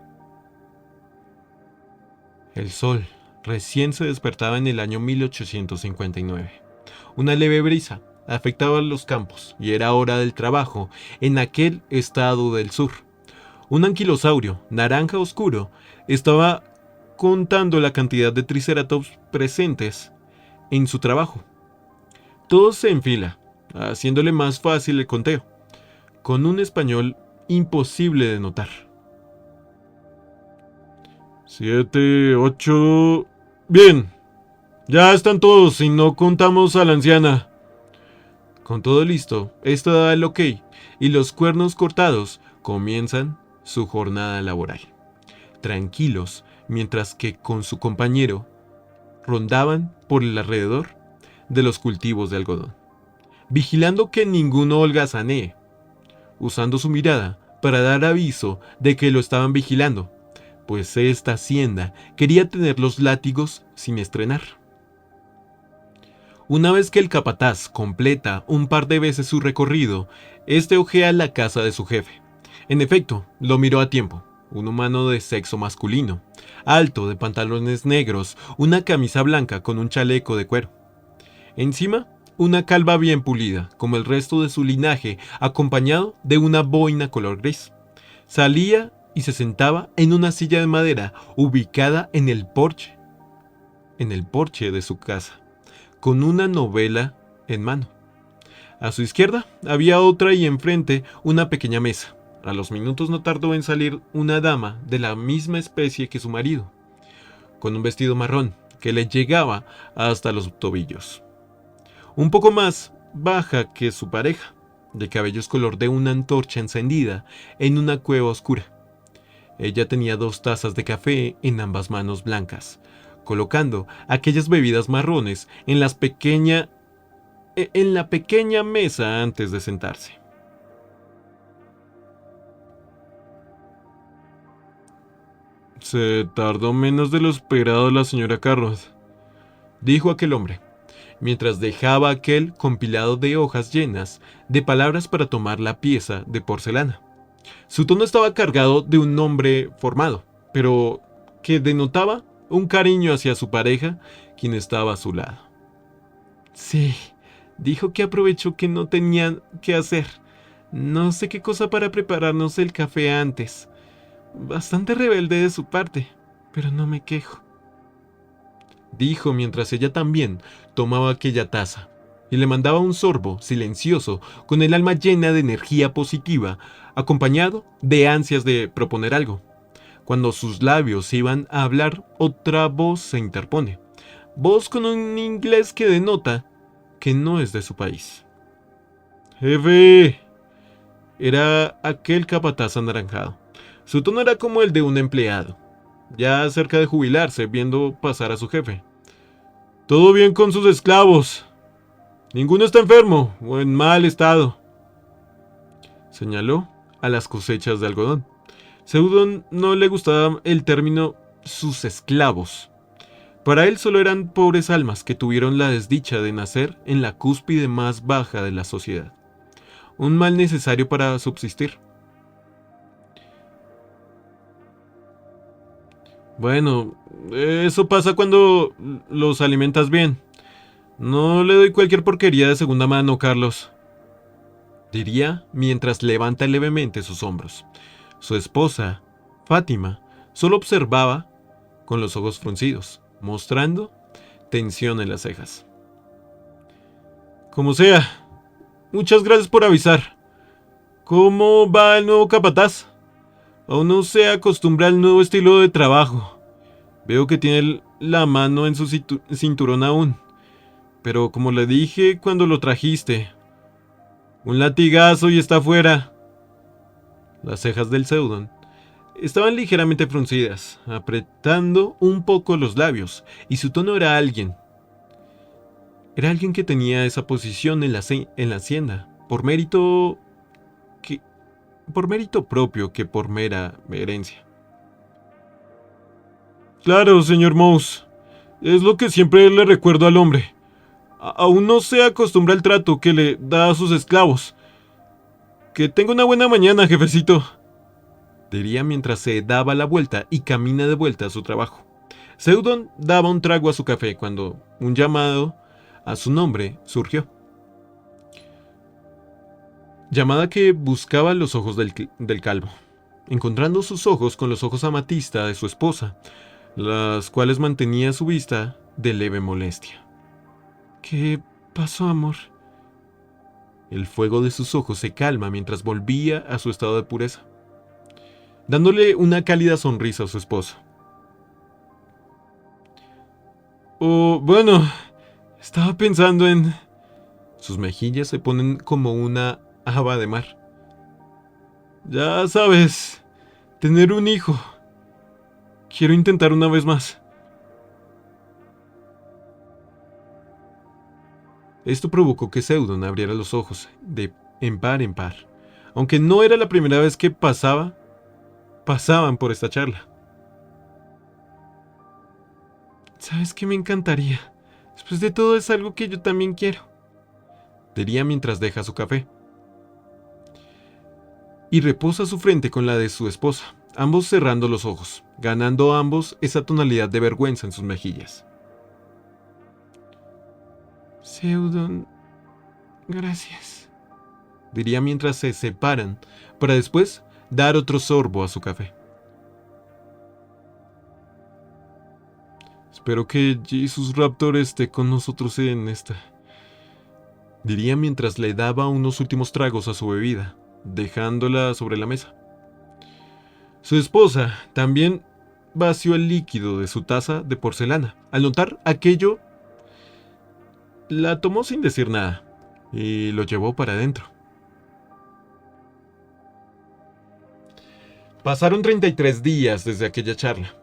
S1: El sol recién se despertaba en el año 1859. Una leve brisa afectaba los campos y era hora del trabajo en aquel estado del sur. Un anquilosaurio, naranja oscuro, estaba contando la cantidad de triceratops presentes en su trabajo. Todos en fila, haciéndole más fácil el conteo, con un español imposible de notar. 7, 8... Bien, ya están todos y no contamos a la anciana. Con todo listo, esta da el ok y los cuernos cortados comienzan su jornada laboral. Tranquilos, mientras que con su compañero rondaban por el alrededor de los cultivos de algodón, vigilando que ninguno holgazanee, usando su mirada para dar aviso de que lo estaban vigilando, pues esta hacienda quería tener los látigos sin estrenar. Una vez que el capataz completa un par de veces su recorrido, este ojea la casa de su jefe. En efecto, lo miró a tiempo. Un humano de sexo masculino, alto, de pantalones negros, una camisa blanca con un chaleco de cuero. Encima, una calva bien pulida, como el resto de su linaje, acompañado de una boina color gris. Salía y se sentaba en una silla de madera ubicada en el porche de su casa, con una novela en mano. A su izquierda había otra y enfrente una pequeña mesa. A los minutos no tardó en salir una dama de la misma especie que su marido, con un vestido marrón que le llegaba hasta los tobillos. Un poco más baja que su pareja, de cabellos color de una antorcha encendida en una cueva oscura. Ella tenía 2 tazas de café en ambas manos blancas, colocando aquellas bebidas marrones en la pequeña mesa antes de sentarse.
S2: Se tardó menos de lo esperado la señora Carrot,
S1: dijo aquel hombre, mientras dejaba aquel compilado de hojas llenas de palabras para tomar la pieza de porcelana. Su tono estaba cargado de un hombre formado, pero que denotaba un cariño hacia su pareja, quien estaba a su lado. Sí, dijo que aprovechó que no tenían qué hacer. No sé qué cosa para prepararnos el café antes. Bastante rebelde de su parte, pero no me quejo, dijo mientras ella también tomaba aquella taza y le mandaba un sorbo silencioso con el alma llena de energía positiva, acompañado de ansias de proponer algo. Cuando sus labios iban a hablar, otra voz se interpone, voz con un inglés que denota que no es de su país.
S2: Jefe,
S1: Era aquel capataz anaranjado. Su tono era como el de un empleado, ya cerca de jubilarse, viendo pasar a su jefe.
S2: todo bien con sus esclavos. Ninguno está enfermo o en mal estado.
S1: Señaló a las cosechas de algodón. Seudon no le gustaba el término sus esclavos. Para él solo eran pobres almas que tuvieron la desdicha de nacer en la cúspide más baja de la sociedad. Un mal necesario para subsistir.
S2: Bueno, eso pasa cuando los alimentas bien. No le doy cualquier porquería de segunda mano, Carlos,
S1: diría mientras levanta levemente sus hombros. Su esposa, Fátima, solo observaba con los ojos fruncidos, mostrando tensión en las cejas.
S2: Como sea, muchas gracias por avisar. ¿Cómo va el nuevo capataz? Aún no se acostumbra al nuevo estilo de trabajo. Veo que tiene la mano en su cinturón aún. Pero como le dije cuando lo trajiste, un latigazo y está fuera.
S1: Las cejas del Seudon estaban ligeramente fruncidas, apretando un poco los labios, y su tono era alguien. Era alguien que tenía esa posición en la hacienda, por mérito propio que por mera herencia.
S2: Claro, señor Mouse. Es lo que siempre le recuerdo al hombre. Aún no se acostumbra al trato que le da a sus esclavos. Que tenga una buena mañana, jefecito,
S1: diría mientras se daba la vuelta y camina de vuelta a su trabajo. Seudon daba un trago a su café cuando un llamado a su nombre surgió. Llamada que buscaba los ojos del calvo, encontrando sus ojos con los ojos amatista de su esposa, las cuales mantenía su vista de leve molestia.
S2: ¿Qué pasó, amor?
S1: El fuego de sus ojos se calma mientras volvía a su estado de pureza, dándole una cálida sonrisa a su esposa.
S2: Oh, bueno, estaba pensando en...
S1: Sus mejillas se ponen como una haba de mar.
S2: Ya sabes, tener un hijo. Quiero intentar una vez más.
S1: Esto provocó que Seudon abriera los ojos de en par, aunque no era la primera vez que pasaban por esta charla.
S2: ¿Sabes qué me encantaría? Después de todo es algo que yo también quiero,
S1: diría mientras deja su café. Y reposa su frente con la de su esposa, ambos cerrando los ojos, ganando ambos esa tonalidad de vergüenza en sus mejillas.
S2: Seudon, gracias,
S1: diría mientras se separan, para después dar otro sorbo a su café.
S2: Espero que Jesus Raptor esté con nosotros en esta,
S1: diría mientras le daba unos últimos tragos a su bebida, dejándola sobre la mesa. Su esposa también vació el líquido de su taza de porcelana. Al notar aquello, la tomó sin decir nada y lo llevó para adentro. Pasaron 33 días desde aquella charla.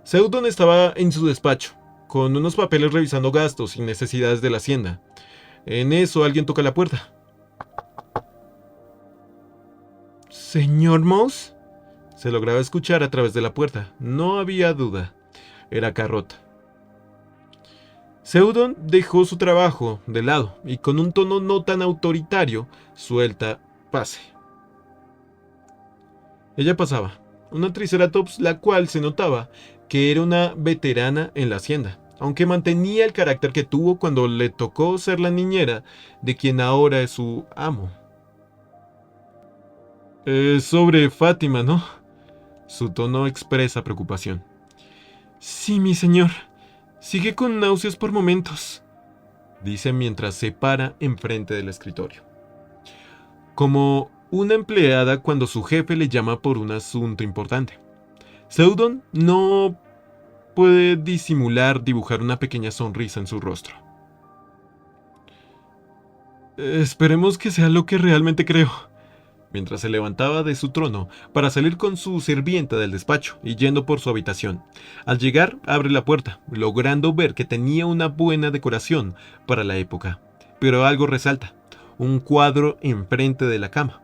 S1: Seudon estaba en su despacho, con unos papeles revisando gastos y necesidades de la hacienda. En eso alguien toca la puerta.
S2: ¿Señor Mouse?
S1: Se lograba escuchar a través de la puerta. No había duda. Era Carrot. Seudon dejó su trabajo de lado y con un tono no tan autoritario suelta pase. Ella pasaba, una Triceratops la cual se notaba que era una veterana en la hacienda, aunque mantenía el carácter que tuvo cuando le tocó ser la niñera de quien ahora es su amo.
S2: Sobre Fátima, ¿no?
S1: Su tono expresa preocupación.
S2: Sí, mi señor. Sigue con náuseas por momentos,
S1: dice mientras se para enfrente del escritorio. Como una empleada cuando su jefe le llama por un asunto importante. Seudon no puede disimular dibujar una pequeña sonrisa en su rostro.
S2: Esperemos que sea lo que realmente creo.
S1: Mientras se levantaba de su trono para salir con su sirvienta del despacho y yendo por su habitación. Al llegar, abre la puerta, logrando ver que tenía una buena decoración para la época. Pero algo resalta, un cuadro enfrente de la cama,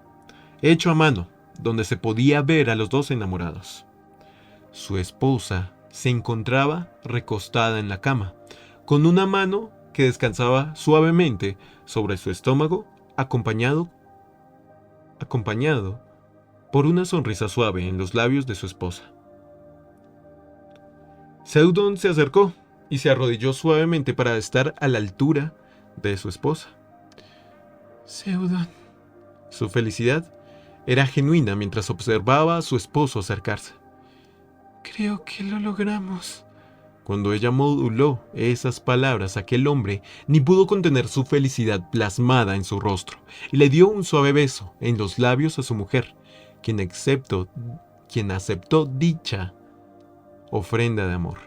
S1: hecho a mano, donde se podía ver a los dos enamorados. Su esposa se encontraba recostada en la cama, con una mano que descansaba suavemente sobre su estómago, acompañado por una sonrisa suave en los labios de su esposa. Seudon se acercó y se arrodilló suavemente para estar a la altura de su esposa.
S2: Seudon.
S1: Su felicidad era genuina mientras observaba a su esposo acercarse.
S2: Creo que lo logramos.
S1: Cuando ella moduló esas palabras, aquel hombre ni pudo contener su felicidad plasmada en su rostro y le dio un suave beso en los labios a su mujer, quien aceptó dicha ofrenda de amor.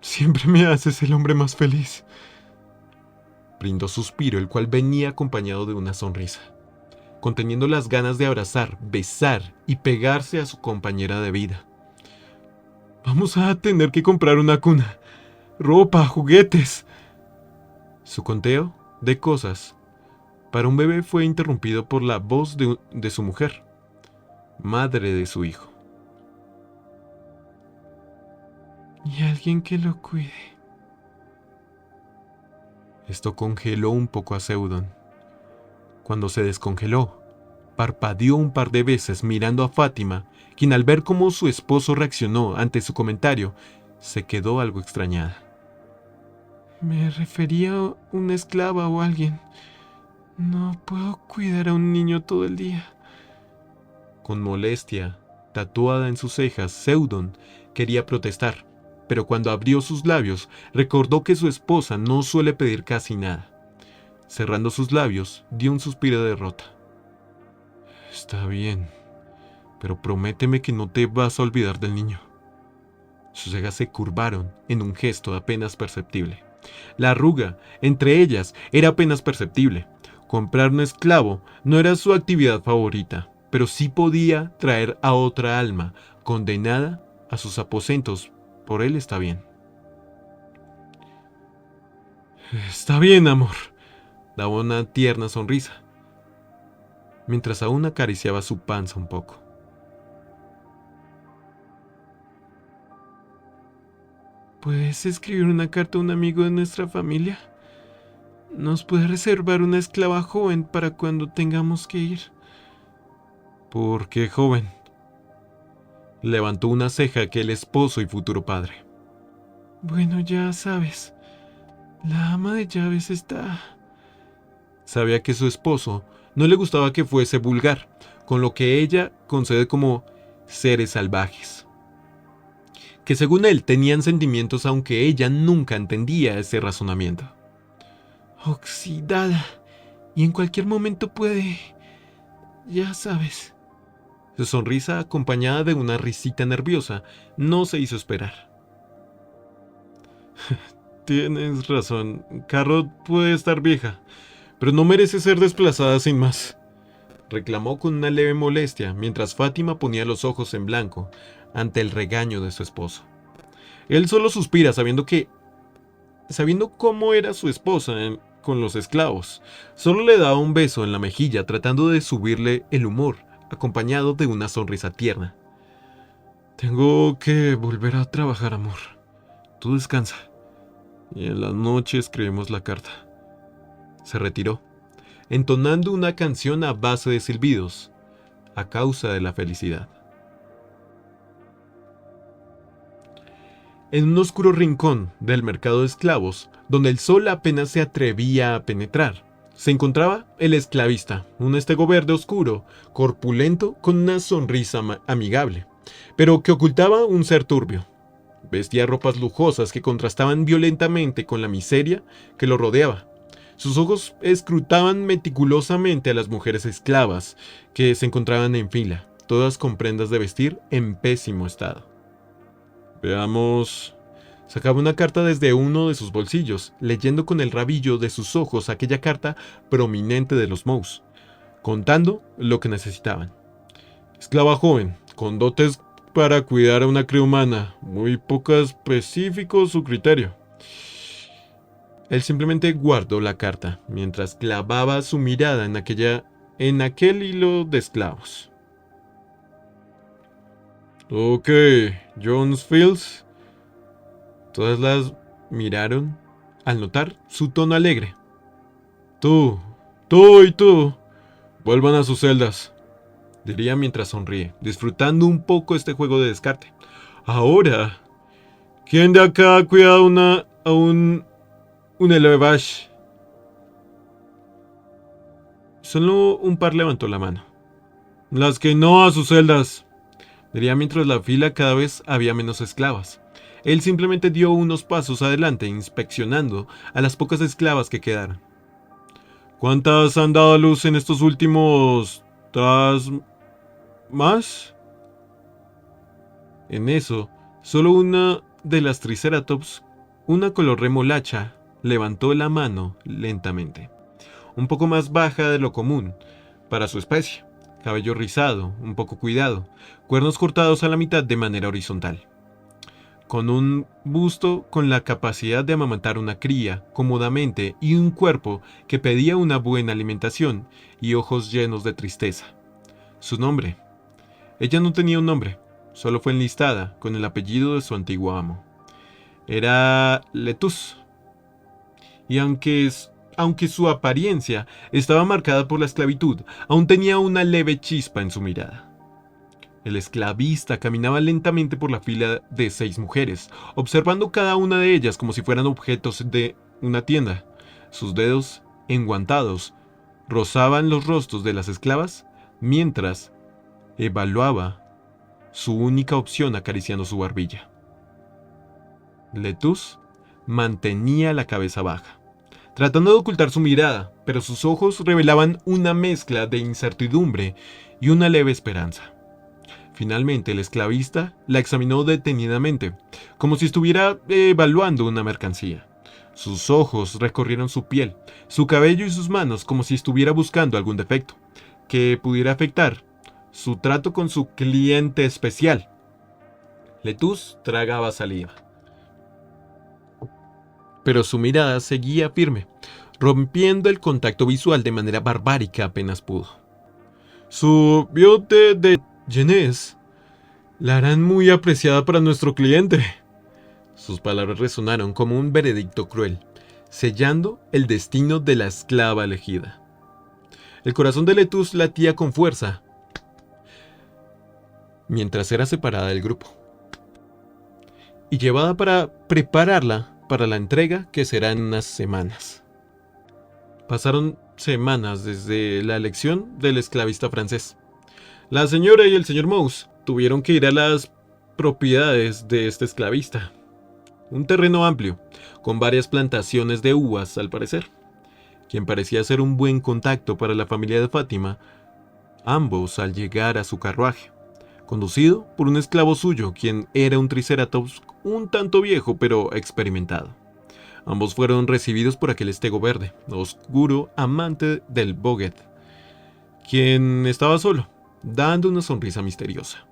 S2: Siempre me haces el hombre más feliz,
S1: brindó suspiro, el cual venía acompañado de una sonrisa, conteniendo las ganas de abrazar, besar y pegarse a su compañera de vida.
S2: Vamos a tener que comprar una cuna, ropa, juguetes.
S1: Su conteo de cosas para un bebé fue interrumpido por la voz de su mujer, madre de su hijo.
S2: Y alguien que lo cuide.
S1: Esto congeló un poco a Seudon. Cuando se descongeló, parpadeó un par de veces mirando a Fátima, quien al ver cómo su esposo reaccionó ante su comentario, se quedó algo extrañada.
S2: Me refería a una esclava o alguien. No puedo cuidar a un niño todo el día.
S1: Con molestia, tatuada en sus cejas, Seudon quería protestar, pero cuando abrió sus labios, recordó que su esposa no suele pedir casi nada. Cerrando sus labios, dio un suspiro de derrota. Está bien, pero prométeme que no te vas a olvidar del niño. Sus cejas se curvaron en un gesto apenas perceptible. La arruga entre ellas era apenas perceptible. Comprar un esclavo no era su actividad favorita, pero sí podía traer a otra alma condenada a sus aposentos. Por él está bien.
S2: Está bien, amor.
S1: Daba una tierna sonrisa, mientras aún acariciaba su panza un poco.
S2: ¿Puedes escribir una carta a un amigo de nuestra familia? ¿Nos puede reservar una esclava joven para cuando tengamos que ir?
S1: ¿Por qué joven? Levantó una ceja aquel esposo y futuro padre.
S2: Bueno, ya sabes, la ama de llaves está...
S1: Sabía que su esposo no le gustaba que fuese vulgar, con lo que ella concede como seres salvajes, que según él tenían sentimientos aunque ella nunca entendía ese razonamiento.
S2: Oxidada, y en cualquier momento puede... Ya sabes.
S1: Su sonrisa, acompañada de una risita nerviosa, no se hizo esperar.
S2: Tienes razón, Carrot puede estar vieja, pero no merece ser desplazada sin más,
S1: reclamó con una leve molestia mientras Fátima ponía los ojos en blanco ante el regaño de su esposo. Él solo suspira sabiendo cómo era su esposa con los esclavos. Solo le daba un beso en la mejilla tratando de subirle el humor, acompañado de una sonrisa tierna.
S2: Tengo que volver a trabajar, amor.
S1: Tú descansa. Y en la noche escribimos la carta. Se retiró, entonando una canción a base de silbidos, a causa de la felicidad. En un oscuro rincón del mercado de esclavos, donde el sol apenas se atrevía a penetrar, se encontraba el esclavista, un estego verde oscuro, corpulento, con una sonrisa amigable, pero que ocultaba un ser turbio. Vestía ropas lujosas que contrastaban violentamente con la miseria que lo rodeaba. Sus ojos escrutaban meticulosamente a las mujeres esclavas que se encontraban en fila, todas con prendas de vestir en pésimo estado. Veamos. Sacaba una carta desde uno de sus bolsillos, leyendo con el rabillo de sus ojos aquella carta prominente de los Mouse, contando lo que necesitaban. Esclava joven, con dotes para cuidar a una cría humana, muy poco específico su criterio. Él simplemente guardó la carta, mientras clavaba su mirada en aquel hilo de esclavos. Ok, Jones Fields. Todas las miraron al notar su tono alegre. Tú y tú, vuelvan a sus celdas, diría mientras sonríe, disfrutando un poco este juego de descarte. Ahora, ¿quién de acá ha cuidado un elevash? Solo un par levantó la mano. Las que no a sus celdas, diría mientras la fila cada vez había menos esclavas. Él simplemente dio unos pasos adelante, inspeccionando a las pocas esclavas que quedaron. ¿Cuántas han dado a luz en estos últimos... más? En eso, solo una de las Triceratops, una color remolacha, levantó la mano lentamente, un poco más baja de lo común para su especie. Cabello rizado, un poco cuidado, cuernos cortados a la mitad de manera horizontal. Con un busto con la capacidad de amamantar una cría cómodamente y un cuerpo que pedía una buena alimentación y ojos llenos de tristeza. Su nombre. Ella no tenía un nombre, solo fue enlistada con el apellido de su antiguo amo. Era Letus. Y aunque su apariencia estaba marcada por la esclavitud, aún tenía una leve chispa en su mirada. El esclavista caminaba lentamente por la fila de 6 mujeres, observando cada una de ellas como si fueran objetos
S2: una tienda. Sus dedos, enguantados, rozaban los rostros de las esclavas mientras evaluaba su única opción acariciando su barbilla. Letus mantenía la cabeza baja, tratando de ocultar su mirada, pero sus ojos revelaban una mezcla de incertidumbre y una leve esperanza. Finalmente, el esclavista la examinó detenidamente, como si estuviera evaluando una mercancía. Sus ojos recorrieron su piel, su cabello y sus manos como si estuviera buscando algún defecto que pudiera afectar su trato con su cliente especial. Letus tragaba saliva, pero su mirada seguía firme, rompiendo el contacto visual de manera barbárica apenas pudo. Su biote de Jeunesse la harán muy apreciada para nuestro cliente. Sus palabras resonaron como un veredicto cruel, sellando el destino de la esclava elegida. El corazón de Letus latía con fuerza mientras era separada del grupo y llevada para prepararla para la entrega que será en unas semanas. Pasaron semanas desde la elección del esclavista francés. La señora y el señor Mouse tuvieron que ir a las propiedades de este esclavista. Un terreno amplio, con varias plantaciones de uvas al parecer, quien parecía ser un buen contacto para la familia de Fátima, ambos al llegar a su carruaje, conducido por un esclavo suyo, quien era un triceratops un tanto viejo pero experimentado. Ambos fueron recibidos por aquel estego verde, oscuro amante del Boget, quien estaba solo, dando una sonrisa misteriosa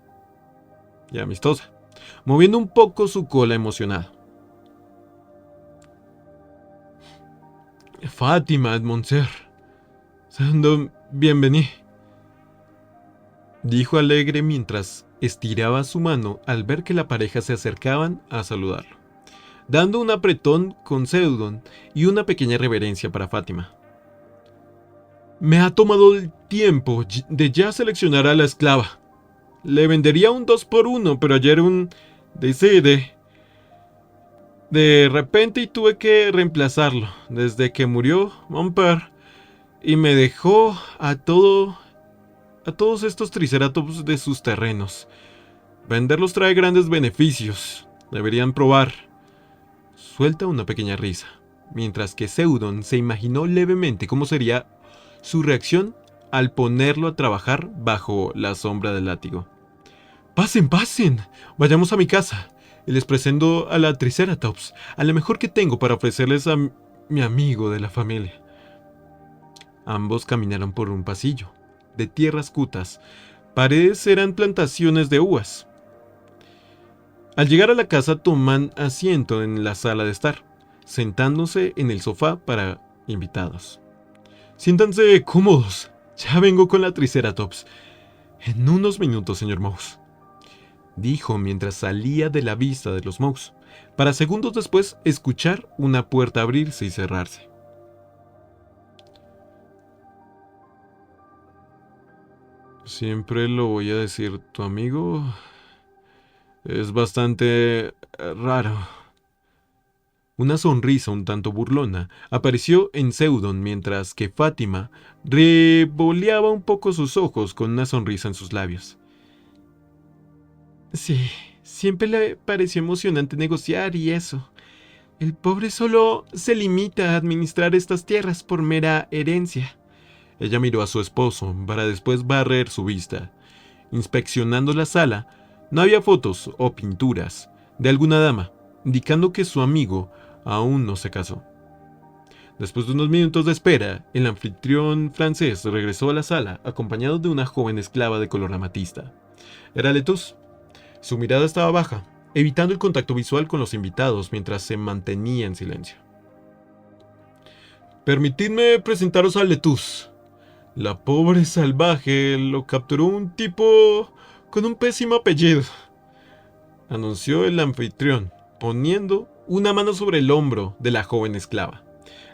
S2: y amistosa, moviendo un poco su cola emocionada. Fátima, Monsieur, sean bienvenidos, dijo alegre mientras estiraba su mano al ver que la pareja se acercaban a saludarlo, dando un apretón con Seudon y una pequeña reverencia para Fátima. Me ha tomado el tiempo de ya seleccionar a la esclava. Le vendería un 2x1, pero ayer decide de repente y tuve que reemplazarlo desde que murió mon père y me dejó a todos estos triceratops de sus terrenos. Venderlos trae grandes beneficios. Deberían probar. Suelta una pequeña risa, mientras que Seudon se imaginó levemente cómo sería su reacción al ponerlo a trabajar bajo la sombra del látigo. Pasen, pasen, vayamos a mi casa y les presento a la Triceratops, a la mejor que tengo para ofrecerles a mi amigo de la familia. Ambos caminaron por un pasillo de tierras cutas. Paredes eran plantaciones de uvas. Al llegar a la casa toman asiento en la sala de estar, sentándose en el sofá para invitados. Siéntanse cómodos, ya vengo con la Triceratops. En unos minutos, señor Mouse, dijo mientras salía de la vista de los Mouse, para segundos después escuchar una puerta abrirse y cerrarse. Siempre lo voy a decir, tu amigo es bastante raro. Una sonrisa un tanto burlona apareció en Seudon mientras que Fátima revoleaba un poco sus ojos con una sonrisa en sus labios. Sí, siempre le pareció emocionante negociar y eso. El pobre solo se limita a administrar estas tierras por mera herencia. Ella miró a su esposo para después barrer su vista. Inspeccionando la sala, no había fotos o pinturas de alguna dama, indicando que su amigo aún no se casó. Después de unos minutos de espera, el anfitrión francés regresó a la sala acompañado de una joven esclava de color amatista. Era Letus. Su mirada estaba baja, evitando el contacto visual con los invitados mientras se mantenía en silencio. Permitidme presentaros a Letus. La pobre salvaje lo capturó un tipo con un pésimo apellido, anunció el anfitrión, poniendo una mano sobre el hombro de la joven esclava.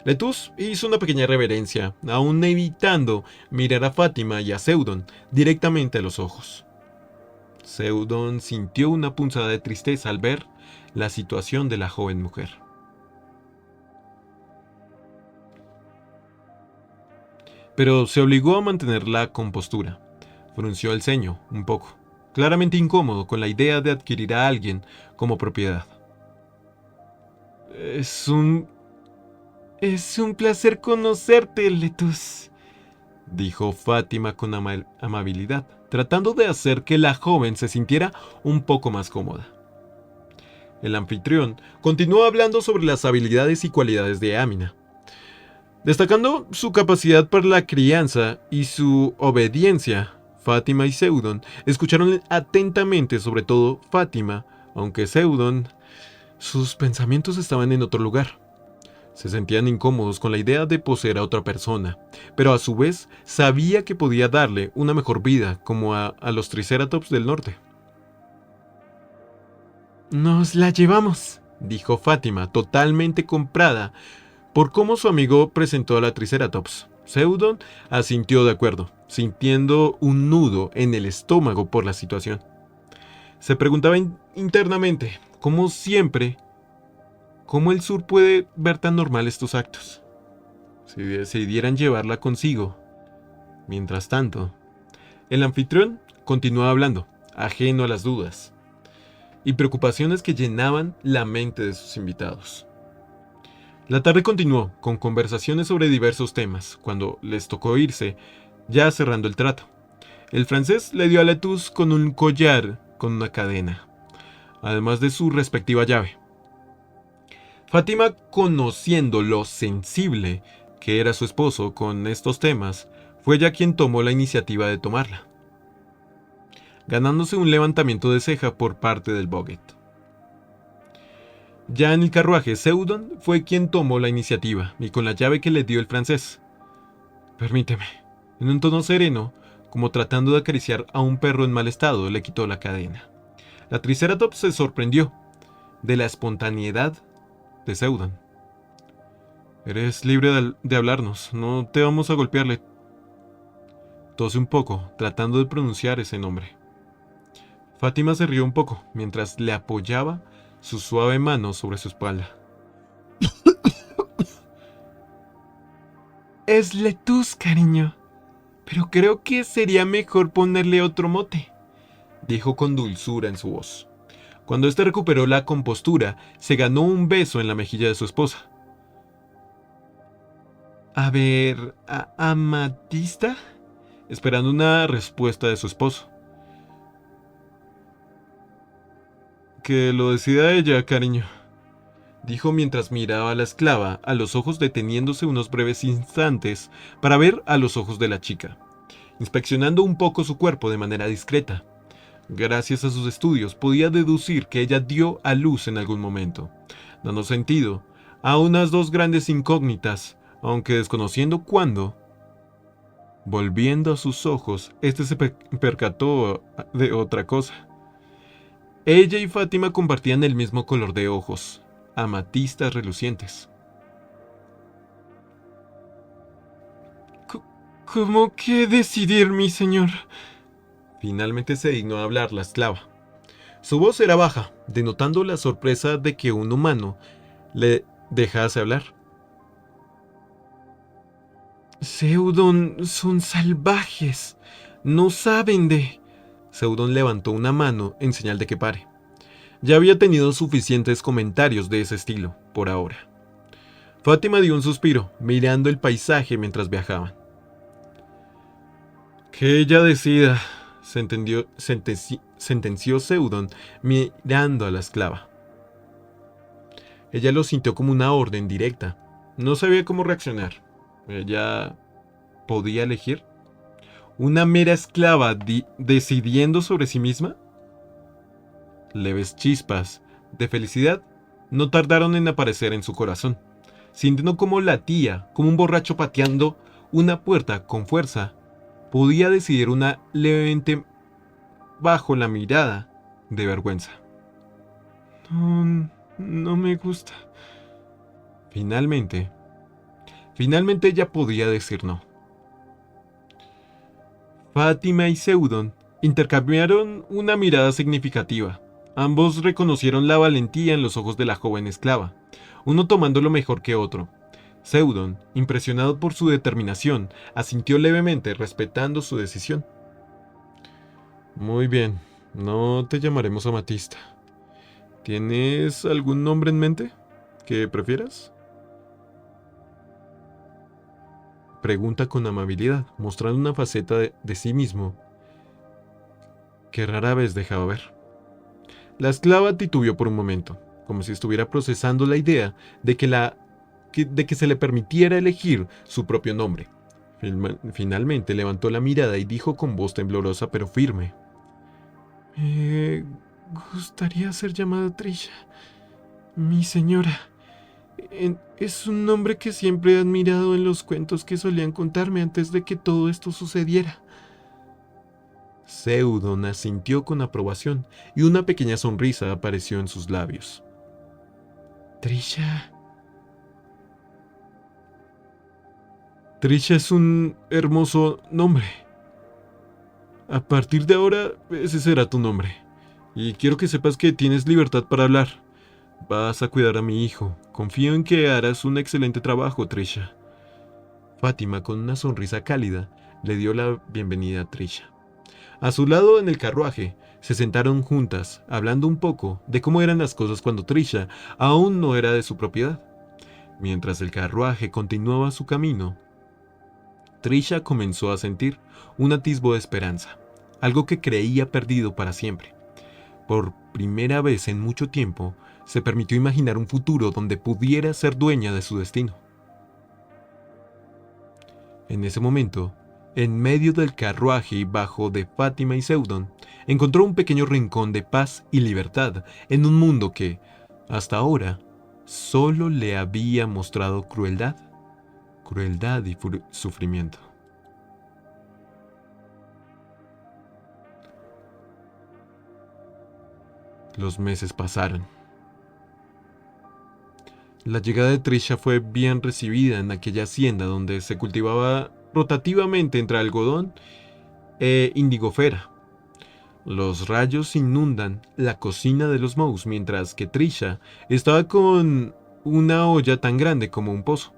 S2: Letus hizo una pequeña reverencia, aún evitando mirar a Fátima y a Seudon directamente a los ojos. Seudon sintió una punzada de tristeza al ver la situación de la joven mujer.
S1: pero se obligó a mantener la compostura. Frunció el ceño un poco, claramente incómodo con la idea de adquirir a alguien como propiedad.
S2: Es un placer conocerte, Letus,
S1: dijo Fátima con amabilidad, tratando de hacer que la joven se sintiera un poco más cómoda. El anfitrión continuó hablando sobre las habilidades y cualidades de Amina, destacando su capacidad para la crianza y su obediencia. Fátima y Seudon escucharon atentamente, sobre todo Fátima, aunque Seudon, sus pensamientos estaban en otro lugar. Se sentían incómodos con la idea de poseer a otra persona, pero a su vez sabía que podía darle una mejor vida, como a los Triceratops del norte.
S2: «Nos la llevamos»,
S1: dijo Fátima, totalmente comprada por cómo su amigo presentó a la Triceratops. Seudon asintió de acuerdo, sintiendo un nudo en el estómago por la situación. Se preguntaba internamente, como siempre, ¿cómo el sur puede ver tan normal estos actos? Si decidieran llevarla consigo. Mientras tanto, el anfitrión continuaba hablando, ajeno a las dudas y preocupaciones que llenaban la mente de sus invitados. La tarde continuó con conversaciones sobre diversos temas, cuando les tocó irse, ya cerrando el trato. El francés le dio a Letus con un collar con una cadena, además de su respectiva llave. Fátima, conociendo lo sensible que era su esposo con estos temas, fue ella quien tomó la iniciativa de tomarla, ganándose un levantamiento de ceja por parte del Boggett. Ya en el carruaje, Seudon fue quien tomó la iniciativa, y con la llave que le dio el francés. «Permíteme», en un tono sereno, como tratando de acariciar a un perro en mal estado, le quitó la cadena. La Triceratops se sorprendió de la espontaneidad de Seudon. «Eres libre de hablarnos, no te vamos a golpearle». Tose un poco, tratando de pronunciar ese nombre. Fátima se rió un poco, mientras le apoyaba su suave mano sobre su espalda.
S2: «Es Letus, cariño, pero creo que sería mejor ponerle otro mote»,
S1: dijo con dulzura en su voz. Cuando éste recuperó la compostura, se ganó un beso en la mejilla de su esposa.
S2: «A ver, ¿Amatista?»,
S1: esperando una respuesta de su esposo.
S2: «Que lo decida ella, cariño»,
S1: dijo mientras miraba a la esclava a los ojos, deteniéndose unos breves instantes para ver a los ojos de la chica, inspeccionando un poco su cuerpo de manera discreta. Gracias a sus estudios podía deducir que ella dio a luz en algún momento, dando sentido a unas dos grandes incógnitas, aunque desconociendo cuándo. Volviendo a sus ojos, este se percató de otra cosa. Ella y Fátima compartían el mismo color de ojos, amatistas relucientes.
S2: «¿Cómo que decidir, mi señor?»,
S1: finalmente se dignó a hablar la esclava. Su voz era baja, denotando la sorpresa de que un humano le dejase hablar.
S2: «Seudon son salvajes, no saben de...».
S1: Seudon levantó una mano en señal de que pare. Ya había tenido suficientes comentarios de ese estilo, por ahora. Fátima dio un suspiro, mirando el paisaje mientras viajaban.
S2: «Que ella decida»,
S1: sentenció Seudon, mirando a la esclava. Ella lo sintió como una orden directa. No sabía cómo reaccionar. ¿Ella podía elegir? ¿Una mera esclava decidiendo sobre sí misma? Leves chispas de felicidad no tardaron en aparecer en su corazón, sintiendo cómo latía, como un borracho pateando una puerta con fuerza. Podía decidir una levemente bajo la mirada de vergüenza.
S2: No me gusta.
S1: Finalmente ella podía decir no. Fátima y Seudon intercambiaron una mirada significativa. Ambos reconocieron la valentía en los ojos de la joven esclava, uno tomando lo mejor que otro. Seudon, impresionado por su determinación, asintió levemente, respetando su decisión.
S2: Muy bien, no te llamaremos Amatista. ¿Tienes algún nombre en mente que prefieras?
S1: Pregunta con amabilidad, mostrando una faceta de sí mismo que rara vez dejaba ver. La esclava titubeó por un momento, como si estuviera procesando la idea de que se le permitiera elegir su propio nombre. Finalmente levantó la mirada y dijo con voz temblorosa pero firme:
S2: Me gustaría ser llamada Trisha, mi señora. Es un nombre que siempre he admirado en los cuentos que solían contarme antes de que todo esto sucediera.
S1: Seudon asintió con aprobación y una pequeña sonrisa apareció en sus labios.
S2: Trisha. Trisha es un hermoso nombre. A partir de ahora, ese será tu nombre. Y quiero que sepas que tienes libertad para hablar. Vas a cuidar a mi hijo. Confío en que harás un excelente trabajo, Trisha.
S1: Fátima, con una sonrisa cálida, le dio la bienvenida a Trisha. A su lado, en el carruaje, se sentaron juntas, hablando un poco de cómo eran las cosas cuando Trisha aún no era de su propiedad. Mientras el carruaje continuaba su camino, Trisha comenzó a sentir un atisbo de esperanza, algo que creía perdido para siempre. Por primera vez en mucho tiempo, se permitió imaginar un futuro donde pudiera ser dueña de su destino. En ese momento, en medio del carruaje y bajo de Fátima y Seudon, encontró un pequeño rincón de paz y libertad en un mundo que, hasta ahora, solo le había mostrado crueldad y sufrimiento. Los meses pasaron. La llegada de Trisha fue bien recibida en aquella hacienda donde se cultivaba rotativamente entre algodón e indigofera. Los rayos inundan la cocina de los Mouse mientras que Trisha estaba con una olla tan grande como un pozo,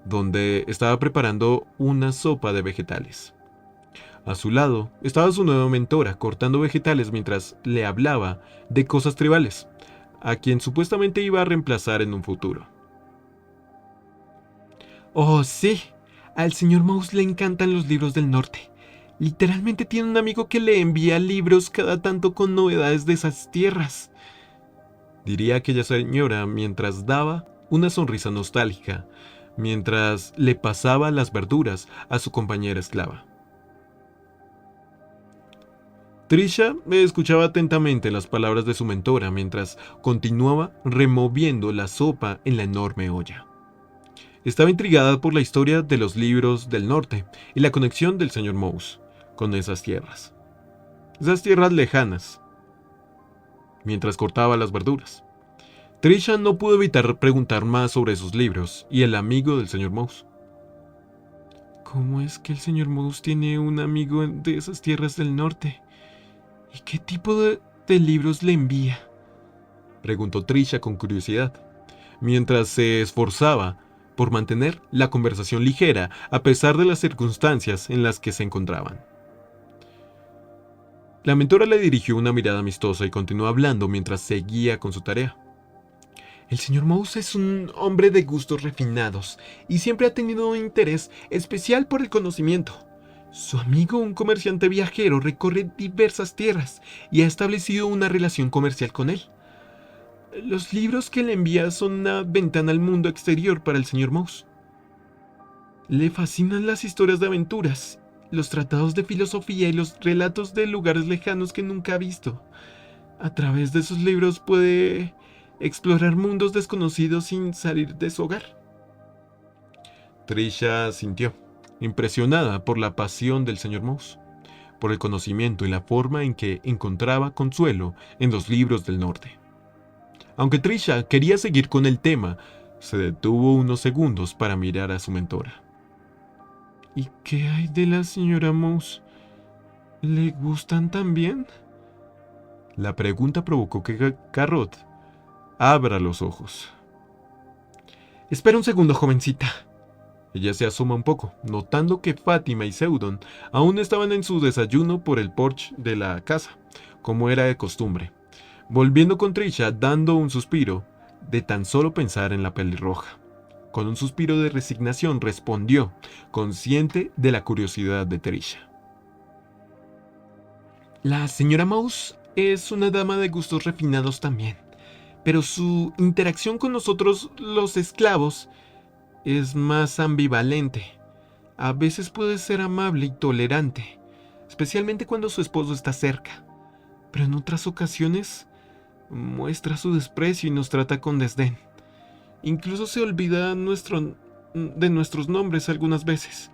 S1: donde estaba preparando una sopa de vegetales. A su lado estaba su nueva mentora cortando vegetales mientras le hablaba de cosas tribales, a quien supuestamente iba a reemplazar en un futuro.
S2: Oh, sí, al señor Mouse le encantan los libros del norte. Literalmente tiene un amigo que le envía libros cada tanto con novedades de esas tierras,
S1: diría aquella señora mientras daba una sonrisa nostálgica, mientras le pasaba las verduras a su compañera esclava. Trisha escuchaba atentamente las palabras de su mentora mientras continuaba removiendo la sopa en la enorme olla. Estaba intrigada por la historia de los libros del norte y la conexión del señor Mouse con esas tierras lejanas. Mientras cortaba las verduras, Trisha no pudo evitar preguntar más sobre esos libros y el amigo del señor Mouse.
S2: ¿Cómo es que el señor Mouse tiene un amigo de esas tierras del norte? ¿Y qué tipo de libros le envía?,
S1: preguntó Trisha con curiosidad, mientras se esforzaba por mantener la conversación ligera a pesar de las circunstancias en las que se encontraban. La mentora le dirigió una mirada amistosa y continuó hablando mientras seguía con su tarea.
S2: El señor Mouse es un hombre de gustos refinados y siempre ha tenido un interés especial por el conocimiento. Su amigo, un comerciante viajero, recorre diversas tierras y ha establecido una relación comercial con él. Los libros que le envía son una ventana al mundo exterior para el señor Mouse. Le fascinan las historias de aventuras, los tratados de filosofía y los relatos de lugares lejanos que nunca ha visto. A través de sus libros puede explorar mundos desconocidos sin salir de su hogar.
S1: Trisha sintió, impresionada por la pasión del señor Mouse, por el conocimiento y la forma en que encontraba consuelo en los libros del norte. Aunque Trisha quería seguir con el tema, se detuvo unos segundos para mirar a su mentora.
S2: ¿Y qué hay de la señora Mouse? ¿Le gustan también?
S1: La pregunta provocó que Carrot abra los ojos. Espera un segundo, jovencita. Ella se asoma un poco, notando que Fátima y Seudon aún estaban en su desayuno por el porche de la casa, como era de costumbre, volviendo con Trisha dando un suspiro de tan solo pensar en la pelirroja. Con un suspiro de resignación respondió, consciente de la curiosidad de Trisha. La señora Mouse es una dama de gustos refinados también, pero su interacción con nosotros, los esclavos, es más ambivalente. A veces puede ser amable y tolerante, especialmente cuando su esposo está cerca, pero en otras ocasiones muestra su desprecio y nos trata con desdén. Incluso se olvida de nuestros nombres algunas veces.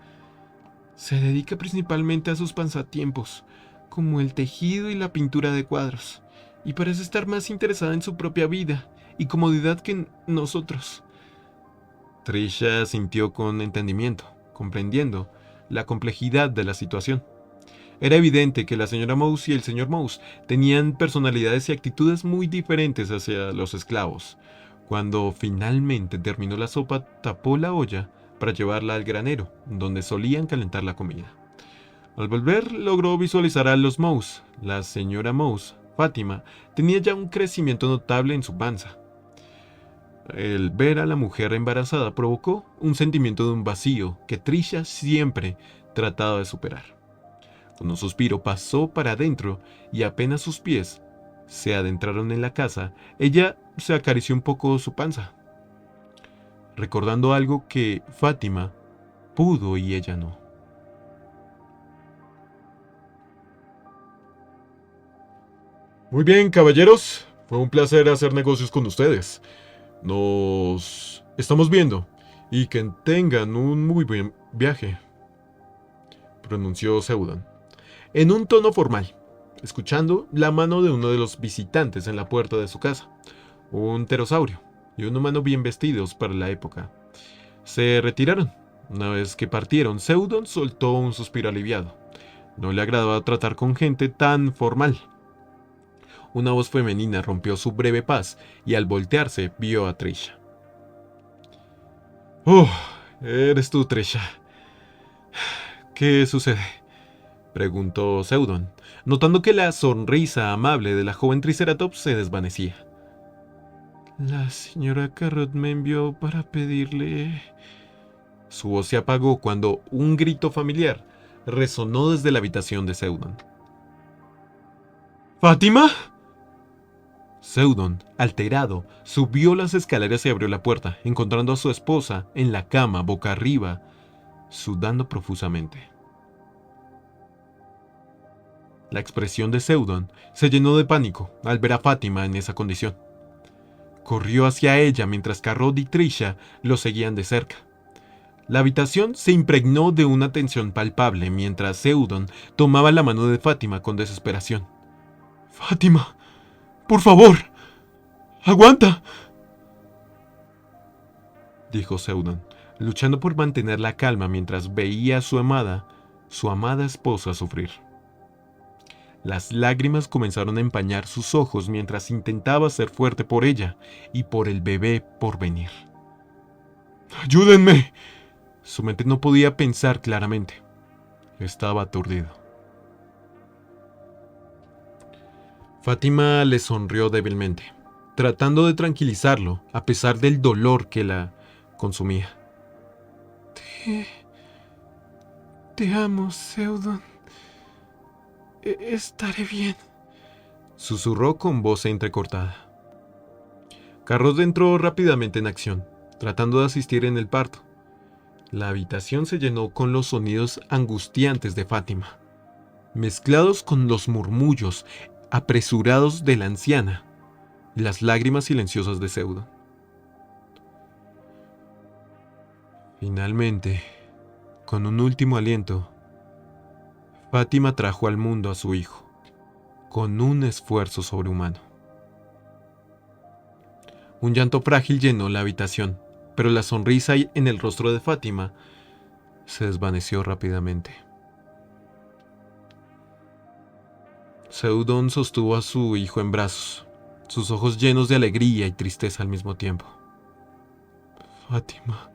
S1: Se dedica principalmente a sus pasatiempos, como el tejido y la pintura de cuadros, y parece estar más interesada en su propia vida y comodidad que en nosotros. Trisha sintió con entendimiento, comprendiendo la complejidad de la situación. Era evidente que la señora Mouse y el señor Mouse tenían personalidades y actitudes muy diferentes hacia los esclavos. Cuando finalmente terminó la sopa, tapó la olla para llevarla al granero, donde solían calentar la comida. Al volver, logró visualizar a los Mouse. La señora Mouse, Fátima, tenía ya un crecimiento notable en su panza. El ver a la mujer embarazada provocó un sentimiento de un vacío que Trisha siempre trataba de superar. Con un suspiro pasó para adentro y apenas sus pies se adentraron en la casa, ella se acarició un poco su panza, recordando algo que Fátima pudo y ella no.
S2: Muy bien, caballeros. Fue un placer hacer negocios con ustedes. Nos estamos viendo. Y que tengan un muy buen viaje, pronunció Seudon, en un tono formal, escuchando la mano de uno de los visitantes en la puerta de su casa, un pterosaurio y un humano bien vestidos para la época. Se retiraron. Una vez que partieron, Seudon soltó un suspiro aliviado. No le agradaba tratar con gente tan formal. Una voz femenina rompió su breve paz y al voltearse vio a Trisha.
S1: «Oh, eres tú, Trisha. ¿Qué sucede?», preguntó Seudon, notando que la sonrisa amable de la joven Triceratops se desvanecía. «La señora Carrot me envió para pedirle...». Su voz se apagó cuando un grito familiar resonó desde la habitación de Seudon. «¿Fátima?». Seudon, alterado, subió las escaleras y abrió la puerta, encontrando a su esposa en la cama, boca arriba, sudando profusamente. La expresión de Seudon se llenó de pánico al ver a Fátima en esa condición. Corrió hacia ella mientras Carrot y Trisha lo seguían de cerca. La habitación se impregnó de una tensión palpable mientras Seudon tomaba la mano de Fátima con desesperación. «Fátima, por favor, aguanta», dijo Seudon, luchando por mantener la calma mientras veía a su amada esposa sufrir. Las lágrimas comenzaron a empañar sus ojos mientras intentaba ser fuerte por ella y por el bebé por venir. «¡Ayúdenme!». Su mente no podía pensar claramente. Estaba aturdido. Fátima le sonrió débilmente, tratando de tranquilizarlo a pesar del dolor que la consumía. Te amo, Seudon. Estaré bien», susurró con voz entrecortada. Carrot entró rápidamente en acción, tratando de asistir en el parto. La habitación se llenó con los sonidos angustiantes de Fátima, mezclados con los murmullos apresurados de la anciana y las lágrimas silenciosas de Seudon. Finalmente, con un último aliento, Fátima trajo al mundo a su hijo, con un esfuerzo sobrehumano. Un llanto frágil llenó la habitación, pero la sonrisa en el rostro de Fátima se desvaneció rápidamente. Seudon sostuvo a su hijo en brazos, sus ojos llenos de alegría y tristeza al mismo tiempo. Fátima,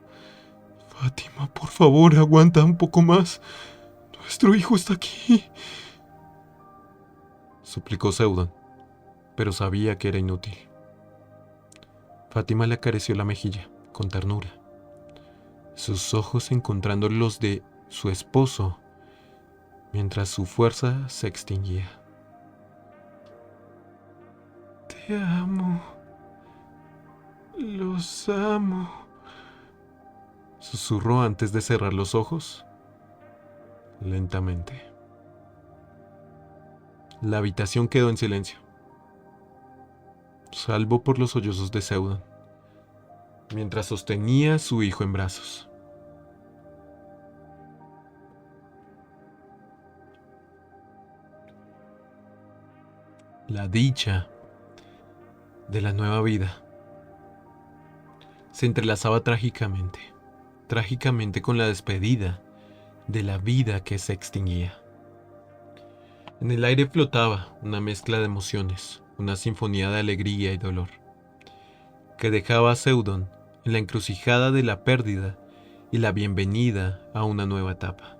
S1: Fátima, por favor, aguanta un poco más. Nuestro hijo está aquí, suplicó Seudon, pero sabía que era inútil. Fátima le acarició la mejilla con ternura, sus ojos encontrando los de su esposo mientras su fuerza se extinguía. Te amo, los amo, susurró antes de cerrar los ojos lentamente. La habitación quedó en silencio, salvo por los sollozos de Seudon, mientras sostenía a su hijo en brazos. La dicha de la nueva vida se entrelazaba trágicamente con la despedida de la vida que se extinguía. En el aire flotaba una mezcla de emociones, una sinfonía de alegría y dolor, que dejaba a Seudon en la encrucijada de la pérdida y la bienvenida a una nueva etapa.